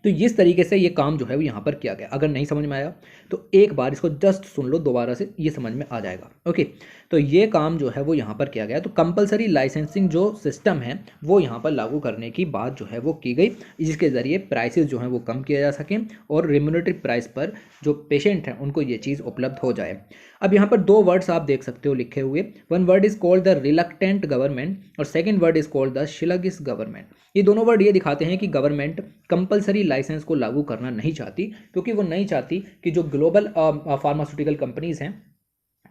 तो इस तरीके से ये काम जो है वो यहाँ पर किया गया। अगर नहीं समझ में आया तो एक बार इसको जस्ट सुन लो दोबारा से, ये समझ में आ जाएगा। ओके, तो ये काम जो है वो यहाँ पर किया गया। तो कंपलसरी लाइसेंसिंग जो सिस्टम है वो यहाँ पर लागू करने की बात जो है वो की गई, जिसके ज़रिए प्राइसेस जो हैं वो कम किया जा सकें और रेम्यूनरेटिव प्राइस पर जो पेशेंट हैं उनको ये चीज़ उपलब्ध हो जाए। अब यहाँ पर दो वर्ड्स आप देख सकते हो लिखे हुए, one word is called the reluctant government और second word is called the sluggish government. ये दोनों वर्ड ये दिखाते हैं कि गवर्नमेंट कंपलसरी लाइसेंस को लागू करना नहीं चाहती, क्योंकि वो नहीं चाहती कि जो ग्लोबल फार्मास्यूटिकल कंपनीज हैं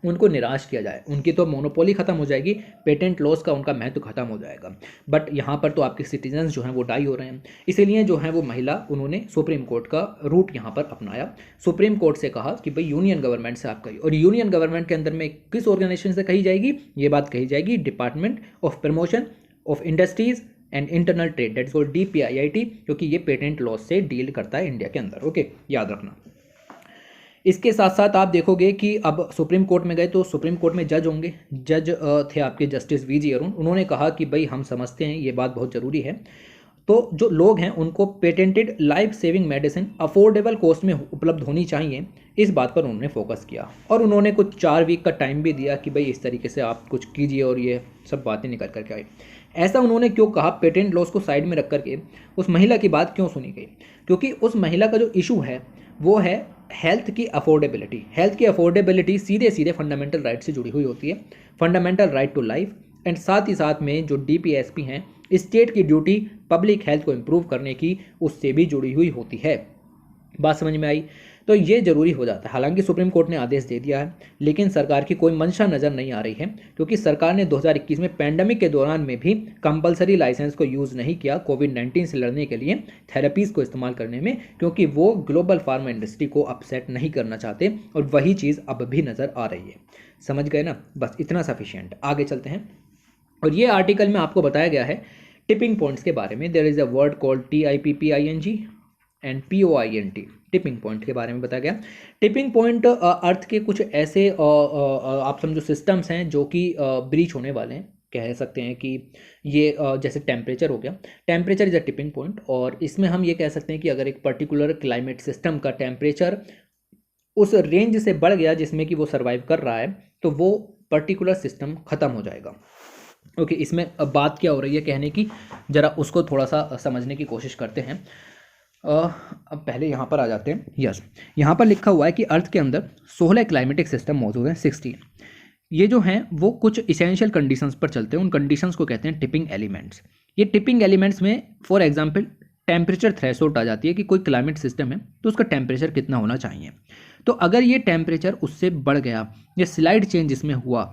उनको निराश किया जाए, उनकी तो मोनोपोली खत्म हो जाएगी, पेटेंट लॉस का उनका महत्व खत्म हो जाएगा। बट यहाँ पर तो आपके सिटीजन्स जो हैं वो डाई हो रहे हैं, इसीलिए जो है वो महिला उन्होंने सुप्रीम कोर्ट का रूट यहाँ पर अपनाया। सुप्रीम कोर्ट से कहा कि भाई यूनियन गवर्नमेंट से आप कहिए, और यूनियन गवर्नमेंट के अंदर में किस ऑर्गेनाइजेशन से कही जाएगी, ये बात कही जाएगी department of promotion of industries and internal trade, that is called DPIIT, क्योंकि ये पेटेंट लॉस से डील करता है इंडिया के अंदर। ओके, याद रखना। इसके साथ साथ आप देखोगे कि अब सुप्रीम कोर्ट में गए तो सुप्रीम कोर्ट में जज होंगे, जज थे आपके जस्टिस VG अरुण। उन्होंने कहा कि भाई हम समझते हैं ये बात बहुत ज़रूरी है, तो जो लोग हैं उनको patented life saving medicine affordable cost में उपलब्ध होनी चाहिए, इस बात पर उन्होंने फोकस किया। और उन्होंने कुछ 4 वीक का टाइम भी दिया कि भाई इस तरीके से आप कुछ कीजिए और ये सब बातें निकल करके आई। ऐसा उन्होंने क्यों कहा, पेटेंट लॉस को साइड में रख करके उस महिला की बात क्यों सुनी गई, क्योंकि उस महिला का जो इशू है वो है हेल्थ की अफोर्डेबिलिटी। हेल्थ की अफोर्डेबिलिटी सीधे सीधे फंडामेंटल राइट से जुड़ी हुई होती है, fundamental right to life. And साथ ही साथ में जो DPSP हैं, स्टेट की ड्यूटी पब्लिक हेल्थ को इम्प्रूव करने की, उससे भी जुड़ी हुई होती है। बात समझ में आई? तो ये जरूरी हो जाता है। हालांकि सुप्रीम कोर्ट ने आदेश दे दिया है, लेकिन सरकार की कोई मंशा नज़र नहीं आ रही है, क्योंकि सरकार ने 2021 में पैंडमिक के दौरान में भी कंपलसरी लाइसेंस को यूज़ नहीं किया कोविड-19 से लड़ने के लिए, थेरेपीज़ को इस्तेमाल करने में, क्योंकि वो ग्लोबल फार्मा इंडस्ट्री को अपसेट नहीं करना चाहते, और वही चीज़ अब भी नज़र आ रही है। समझ गए ना? बस इतना सफिशिएंट। आगे चलते हैं। और ये आर्टिकल में आपको बताया गया है टिपिंग पॉइंट्स के बारे में। There is a word called TIPPING and POINT, tipping point के बारे में बताया गया। टिपिंग पॉइंट अर्थ के कुछ ऐसे आप समझो सिस्टम्स हैं जो कि ब्रीच होने वाले हैं। कह सकते हैं कि ये जैसे टेम्परेचर हो गया, temperature is a tipping point, और इसमें हम ये कह सकते हैं कि अगर एक पर्टिकुलर क्लाइमेट सिस्टम का टेम्परेचर उस रेंज से बढ़ गया जिसमें कि वो सर्वाइव कर रहा है, तो वो पर्टिकुलर सिस्टम ख़त्म हो जाएगा। ओके, इसमें अब बात क्या हो रही है कहने की, ज़रा उसको थोड़ा सा समझने की कोशिश करते हैं। अब पहले यहाँ पर आ जाते हैं। यस, यहाँ पर लिखा हुआ है कि अर्थ के अंदर 16 क्लाइमेटिक सिस्टम मौजूद हैं, 16। ये जो हैं वो कुछ इसेंशियल कंडीशंस पर चलते हैं, उन कंडीशंस को कहते हैं टिपिंग एलिमेंट्स। ये टिपिंग एलिमेंट्स में फॉर एग्जांपल टेम्परेचर थ्रेशोल्ड आ जाती है कि कोई क्लाइमेट सिस्टम है तो उसका टेम्परेचर कितना होना चाहिए। तो अगर ये टेम्परेचर उससे बढ़ गया या स्लाइड चेंज इसमें हुआ,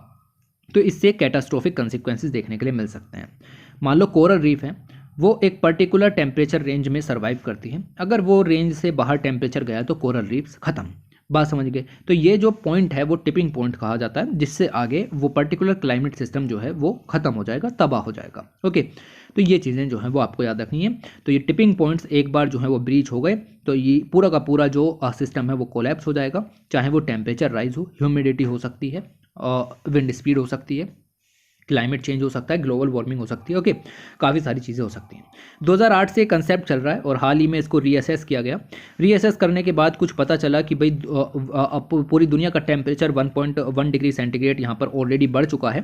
तो इससे कैटास्ट्रोफिक कंसिक्वेंसेस देखने के लिए मिल सकते हैं। मान लो कोरल रीफ है, वो एक पर्टिकुलर टेम्परेचर रेंज में सर्वाइव करती है, अगर वो रेंज से बाहर टेम्परेचर गया तो कोरल रीफ्स खत्म। बात समझ गए? तो ये जो पॉइंट है वो टिपिंग पॉइंट कहा जाता है, जिससे आगे वो पर्टिकुलर क्लाइमेट सिस्टम जो है वो खत्म हो जाएगा, तबाह हो जाएगा। ओके, तो ये चीज़ें जो हैं वो आपको याद रखनी है। तो ये टिपिंग पॉइंट्स एक बार जो है वो ब्रीच हो गए तो ये पूरा का पूरा जो सिस्टम है वो कोलैप्स हो जाएगा, चाहे वो टेम्परेचर राइज हो, ह्यूमिडिटी हो सकती है, विंड स्पीड हो सकती है, क्लाइमेट चेंज हो सकता है, ग्लोबल वार्मिंग हो सकती है। ओके, काफ़ी सारी चीज़ें हो सकती हैं। 2008 से कंसेप्ट चल रहा है और हाल ही में इसको रीअसेस किया गया। रीअसेस करने के बाद कुछ पता चला कि भाई पूरी दुनिया का टेम्परेचर 1.1 डिग्री सेंटीग्रेड यहाँ पर ऑलरेडी बढ़ चुका है।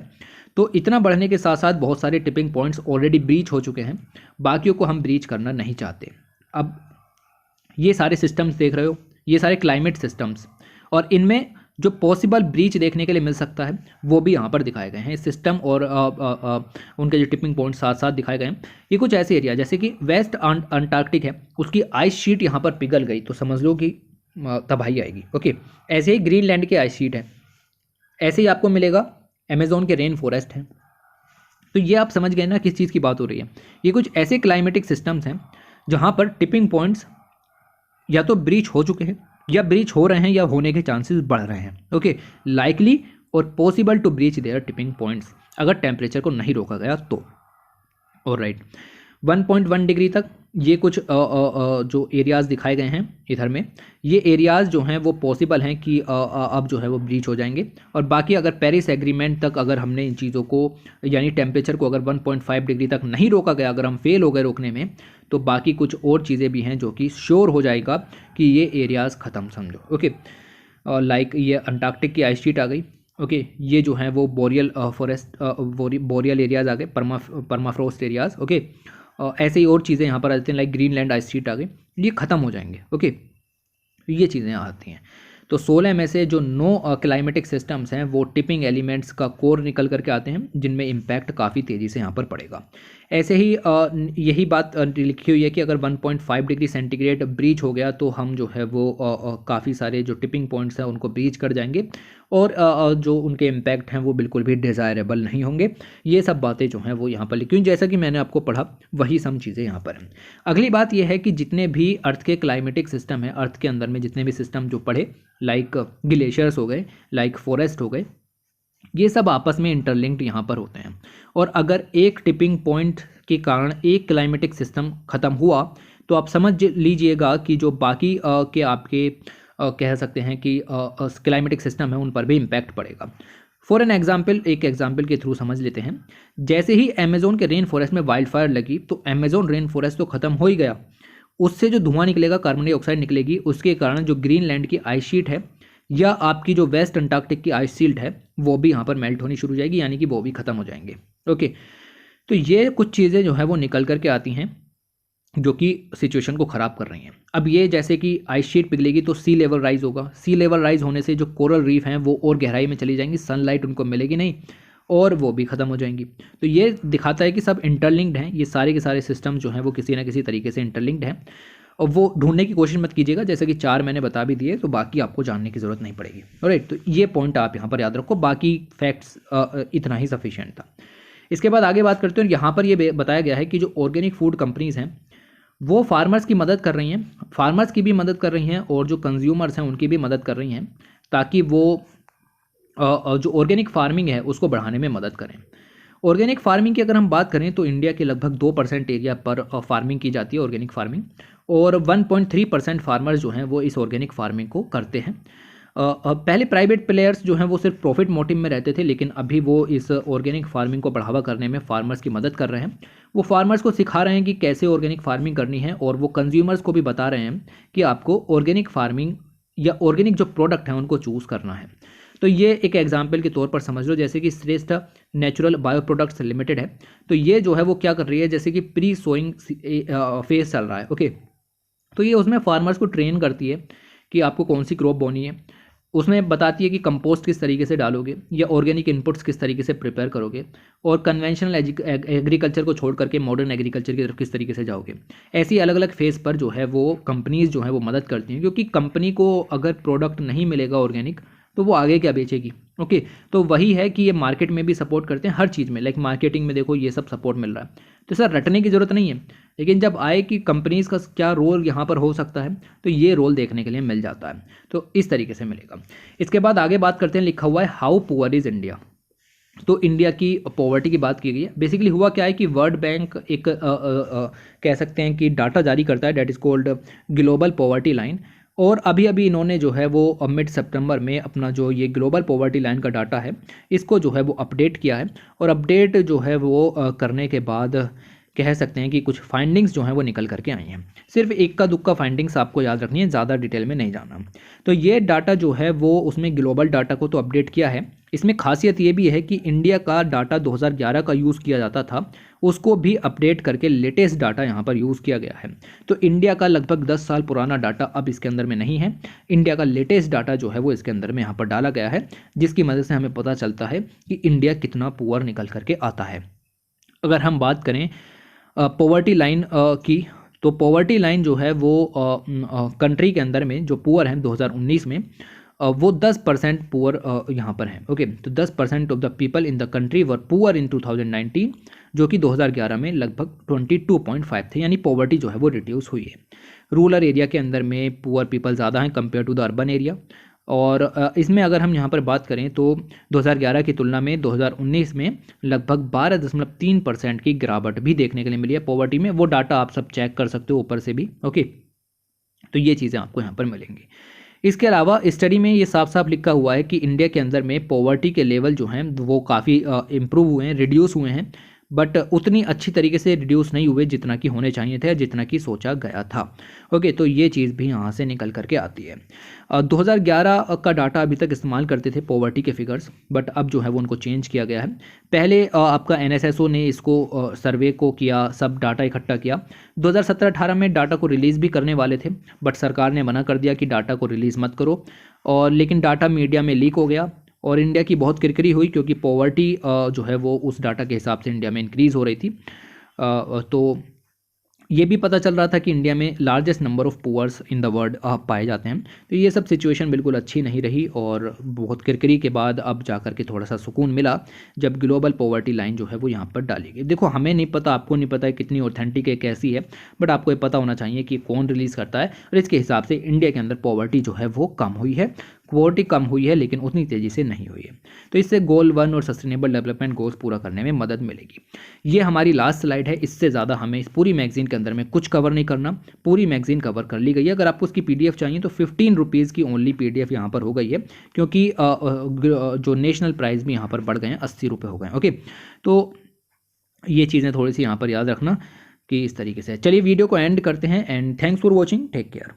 तो इतना बढ़ने के साथ साथ बहुत सारे टिपिंग पॉइंट्स ऑलरेडी ब्रीच हो चुके हैं, बाकियों को हम ब्रीच करना नहीं चाहते। अब ये सारे सिस्टम्स देख रहे हो, ये सारे क्लाइमेट सिस्टम्स, और इनमें जो पॉसिबल ब्रीच देखने के लिए मिल सकता है वो भी यहाँ पर दिखाए गए हैं सिस्टम, और उनके जो टिपिंग पॉइंट साथ साथ दिखाए गए हैं। ये कुछ ऐसे एरिया जैसे कि वेस्ट अंटार्कटिक है, उसकी आइस शीट यहाँ पर पिघल गई तो समझ लो कि तबाही आएगी। ओके, ऐसे ही ग्रीनलैंड के आइस शीट है, ऐसे ही आपको मिलेगा अमेजोन के रेन फॉरेस्ट हैं। तो ये आप समझ गए ना किस चीज़ की बात हो रही है। ये कुछ ऐसे क्लाइमेटिक सिस्टम्स हैं जहाँ पर टिपिंग पॉइंट्स या तो ब्रीच हो चुके हैं या ब्रीच हो रहे हैं या होने के चांसेस बढ़ रहे हैं। ओके, लाइकली और possible to breach their tipping points अगर टेम्परेचर को नहीं रोका गया तो। ऑलराइट, 1.1 डिग्री तक ये कुछ जो एरियाज़ दिखाए गए हैं इधर में, ये एरियाज़ जो हैं वो पॉसिबल हैं कि अब जो है वो ब्रीच हो जाएंगे। और बाकी अगर पेरिस एग्रीमेंट तक अगर हमने इन चीज़ों को यानी टेम्परेचर को अगर 1.5 डिग्री तक नहीं रोका गया, अगर हम फेल हो गए रोकने में, तो बाकी कुछ और चीज़ें भी हैं जो कि श्योर हो जाएगा कि ये एरियाज़ ख़त्म समझो। ओके, लाइक ये अंटार्कटिक की आइस शीट आ गई। ओके, ये जो है वो बोरियल फॉरेस्ट बोरियल एरियाज़ आ गए, परमाफ्रोस्ट एरियाज़। ओके, ऐसे ही और चीज़ें यहाँ पर आ जाती हैं, लाइक ग्रीनलैंड आइस शीट आ गई, ये ख़त्म हो जाएंगे। ओके, ये चीज़ें आती हैं। तो 16 में से जो 9 क्लाइमेटिक सिस्टम्स हैं वो टिपिंग एलिमेंट्स का कोर निकल करके आते हैं, जिनमें इम्पैक्ट काफ़ी तेज़ी से यहाँ पर पड़ेगा। ऐसे ही यही बात लिखी हुई है कि अगर 1.5 डिग्री सेंटीग्रेड ब्रीच हो गया तो हम जो है वो काफ़ी सारे जो टिपिंग पॉइंट्स हैं उनको ब्रीच कर जाएंगे और जो उनके इम्पैक्ट हैं वो बिल्कुल भी डिज़ायरेबल नहीं होंगे। ये सब बातें जो हैं वो यहाँ पर लिखी हुई, जैसा कि मैंने आपको पढ़ा वही सब चीज़ें यहाँ पर हैं। अगली बात यह है कि जितने भी अर्थ के क्लाइमेटिक सिस्टम है, अर्थ के अंदर में जितने भी सिस्टम जो पढ़े, लाइक ग्लेशियर्स हो गए, लाइक फॉरेस्ट हो गए, ये सब आपस में इंटरलिंक्ड यहाँ पर होते हैं। और अगर एक टिपिंग पॉइंट के कारण एक क्लाइमेटिक सिस्टम ख़त्म हुआ तो आप समझ लीजिएगा कि जो बाकी के आपके कह सकते हैं कि क्लाइमेटिक सिस्टम है उन पर भी इम्पैक्ट पड़ेगा। फॉर एन एग्जाम्पल, एक एग्जाम्पल के थ्रू समझ लेते हैं। जैसे ही अमेजोन के रेन फॉरेस्ट में वाइल्ड फायर लगी तो अमेजोन रेन फॉरेस्ट तो ख़त्म हो ही गया, उससे जो धुआं निकलेगा, कार्बन डाइऑक्साइड निकलेगी, उसके कारण जो ग्रीनलैंड की आइस शीट है या आपकी जो वेस्ट अंटार्कटिक की आइस शील्ड है वो भी यहाँ पर मेल्ट होनी शुरू हो जाएगी, यानी कि वो भी ख़त्म हो जाएंगे। ओके, तो ये कुछ चीज़ें जो है वो निकल करके आती हैं जो कि सिचुएशन को ख़राब कर रही हैं। अब ये जैसे कि आइस शीट पिघलेगी तो सी लेवल राइज होगा, सी लेवल राइज होने से जो कोरल रीफ हैं वो और गहराई में चली जाएंगी, सनलाइट उनको मिलेगी नहीं और वो भी ख़त्म हो जाएंगी। तो ये दिखाता है कि सब इंटरलिंक्ड हैं, ये सारे के सारे सिस्टम जो हैं वो किसी ना किसी तरीके से इंटरलिंक्ड हैं। और वो ढूंढने की कोशिश मत कीजिएगा, जैसे कि 4 मैंने बता भी दिए, तो बाकी आपको जानने की ज़रूरत नहीं पड़ेगी। ऑलराइट, तो ये पॉइंट आप यहाँ पर याद रखो, बाकी फैक्ट्स इतना ही सफिशिएंट था। इसके बाद आगे बात करते हैं। यहाँ पर ये बताया गया है कि जो ऑर्गेनिक फूड कंपनीज़ हैं वो फार्मर्स की मदद कर रही हैं, फार्मर्स की भी मदद कर रही हैं और जो कंज्यूमर्स हैं उनकी भी मदद कर रही हैं, ताकि वो जो ऑर्गेनिक फार्मिंग है उसको बढ़ाने में मदद करें। ऑर्गेनिक फार्मिंग की अगर हम बात करें तो इंडिया के लगभग 2% एरिया पर फार्मिंग की जाती है, ऑर्गेनिक फार्मिंग, और 1.3% फार्मर्स जो हैं वो इस ऑर्गेनिक फार्मिंग को करते हैं। पहले प्राइवेट प्लेयर्स जो हैं वो सिर्फ प्रॉफिट मोटिव में रहते थे, लेकिन अभी वो इस ऑर्गेनिक फार्मिंग को बढ़ावा करने में फार्मर्स की मदद कर रहे हैं। वो फार्मर्स को सिखा रहे हैं कि कैसे ऑर्गेनिक फार्मिंग करनी है और वो कंज्यूमर्स को भी बता रहे हैं कि आपको ऑर्गेनिक फार्मिंग या ऑर्गेनिक जो प्रोडक्ट हैं उनको चूज़ करना है। तो ये एक एग्जाम्पल के तौर पर समझ लो, जैसे कि श्रेष्ठ नेचुरल बायो प्रोडक्ट्स लिमिटेड है, तो ये जो है वो क्या कर रही है, जैसे कि प्री सोइंग फेज चल रहा है। ओके, तो ये उसमें फार्मर्स को ट्रेन करती है कि आपको कौन सी क्रॉप बोनी है, उसमें बताती है कि कंपोस्ट किस तरीके से डालोगे या ऑर्गेनिक इनपुट्स किस तरीके से प्रिपेयर करोगे और कन्वेंशनल एग्रीकल्चर को छोड़ करके मॉडर्न एग्रीकल्चर की तरफ किस तरीके से जाओगे। ऐसी अलग अलग फेज़ पर जो है वो कंपनीज़ जो है वो मदद करती हैं, क्योंकि कंपनी को अगर प्रोडक्ट नहीं मिलेगा ऑर्गेनिक तो वो आगे क्या बेचेगी। ओके, तो वही है कि ये मार्केट में भी सपोर्ट करते हैं, हर चीज़ में, लाइक मार्केटिंग में देखो ये सब सपोर्ट मिल रहा है। तो सर रटने की ज़रूरत नहीं है, लेकिन जब आए कि कंपनीज़ का क्या रोल यहाँ पर हो सकता है तो ये रोल देखने के लिए मिल जाता है, तो इस तरीके से मिलेगा। इसके बाद आगे बात करते हैं, लिखा हुआ है हाउ पुअर इज़ इंडिया। तो इंडिया की पॉवर्टी की बात की गई है। बेसिकली हुआ क्या है कि वर्ल्ड बैंक एक कह सकते हैं कि डाटा जारी करता है, that is called global poverty line, और अभी अभी इन्होंने जो है वो मिड सितंबर में अपना जो ये ग्लोबल पॉवर्टी लाइन का डाटा है इसको जो है वो अपडेट किया है, और अपडेट जो है वो करने के बाद कह सकते हैं कि कुछ फाइंडिंग्स जो हैं वो निकल करके आई हैं। सिर्फ एक का दुक्का फाइंडिंग्स आपको याद रखनी है, ज़्यादा डिटेल में नहीं जाना। तो ये डाटा जो है वो उसमें ग्लोबल डाटा को तो अपडेट किया है, इसमें खासियत ये भी है कि इंडिया का डाटा 2011 का यूज़ किया जाता था, उसको भी अपडेट करके लेटेस्ट डाटा यहाँ पर यूज़ किया गया है। तो इंडिया का लगभग 10 साल पुराना डाटा अब इसके अंदर में नहीं है, इंडिया का लेटेस्ट डाटा जो है वो इसके अंदर में यहाँ पर डाला गया है, जिसकी मदद से हमें पता चलता है कि इंडिया कितना पुअर निकल करके आता है। अगर हम बात करें पॉवर्टी लाइन की, तो पॉवर्टी लाइन जो है वो कंट्री के अंदर में जो पुअर हैं 2019 में वो 10% पुअर यहाँ पर हैं। ओके, तो 10% of the people in the country were poor in 2019, जो कि 2011 में लगभग 22.5 थे, यानी पॉवर्टी जो है वो रिड्यूस हुई है। रूरल एरिया के अंदर में पुअर पीपल ज़्यादा हैं compare to the urban area, और इसमें अगर हम यहाँ पर बात करें तो 2011 की तुलना में 2019 में लगभग 12.3% की गिरावट भी देखने के लिए मिली है पॉवर्टी में। वो डाटा आप सब चेक कर सकते हो ऊपर से भी। ओके, तो ये चीज़ें आपको यहाँ पर मिलेंगी। इसके अलावा स्टडी में ये साफ साफ लिखा हुआ है कि इंडिया के अंदर में पॉवर्टी के लेवल जो हैं वो काफ़ी इम्प्रूव हुए हैं, रिड्यूस हुए हैं, बट उतनी अच्छी तरीके से रिड्यूस नहीं हुए जितना कि होने चाहिए थे, जितना कि सोचा गया था। ओके, तो ये चीज़ भी यहाँ से निकल करके आती है। 2011 का डाटा अभी तक इस्तेमाल करते थे पॉवर्टी के फिगर्स, बट अब जो है वो उनको चेंज किया गया है। पहले आपका NSSO ने इसको सर्वे को किया, सब डाटा इकट्ठा किया। 2017-18 में डाटा को रिलीज़ भी करने वाले थे, बट सरकार ने मना कर दिया कि डाटा को रिलीज़ मत करो, और लेकिन डाटा मीडिया में लीक हो गया और इंडिया की बहुत किरकिरी हुई, क्योंकि पॉवर्टी जो है वो उस डाटा के हिसाब से इंडिया में इंक्रीज़ हो रही थी। तो ये भी पता चल रहा था कि इंडिया में largest number of poors in the world पाए जाते हैं। तो ये सब सिचुएशन बिल्कुल अच्छी नहीं रही और बहुत किरकिरी के बाद अब जाकर के थोड़ा सा सुकून मिला जब ग्लोबल पॉवर्टी लाइन जो है वो यहाँ पर डाली गई। देखो, हमें नहीं पता, आपको नहीं पता है कितनी ऑथेंटिक है, कैसी है, बट आपको ये पता होना चाहिए कि कौन रिलीज़ करता है और इसके हिसाब से इंडिया के अंदर पॉवर्टी जो है वो कम हुई है, क्वालिटी कम हुई है, लेकिन उतनी तेज़ी से नहीं हुई है। तो इससे गोल 1 और सस्टेनेबल डेवलपमेंट गोल्स पूरा करने में मदद मिलेगी। ये हमारी लास्ट स्लाइड है, इससे ज़्यादा हमें इस पूरी मैगजीन के अंदर में कुछ कवर नहीं करना, पूरी मैगजीन कवर कर ली गई है। अगर आपको उसकी पीडीएफ चाहिए तो 15 रुपीज़ की ओनली पीडीएफ यहाँ पर हो गई है, क्योंकि जो नेशनल प्राइस भी यहाँ पर बढ़ गए हैं, 80 रुपये हो गए हैं। ओके, तो ये चीज़ें थोड़ी सी यहाँ पर याद रखना कि इस तरीके से। चलिए वीडियो को एंड करते हैं and thanks for watching, take care.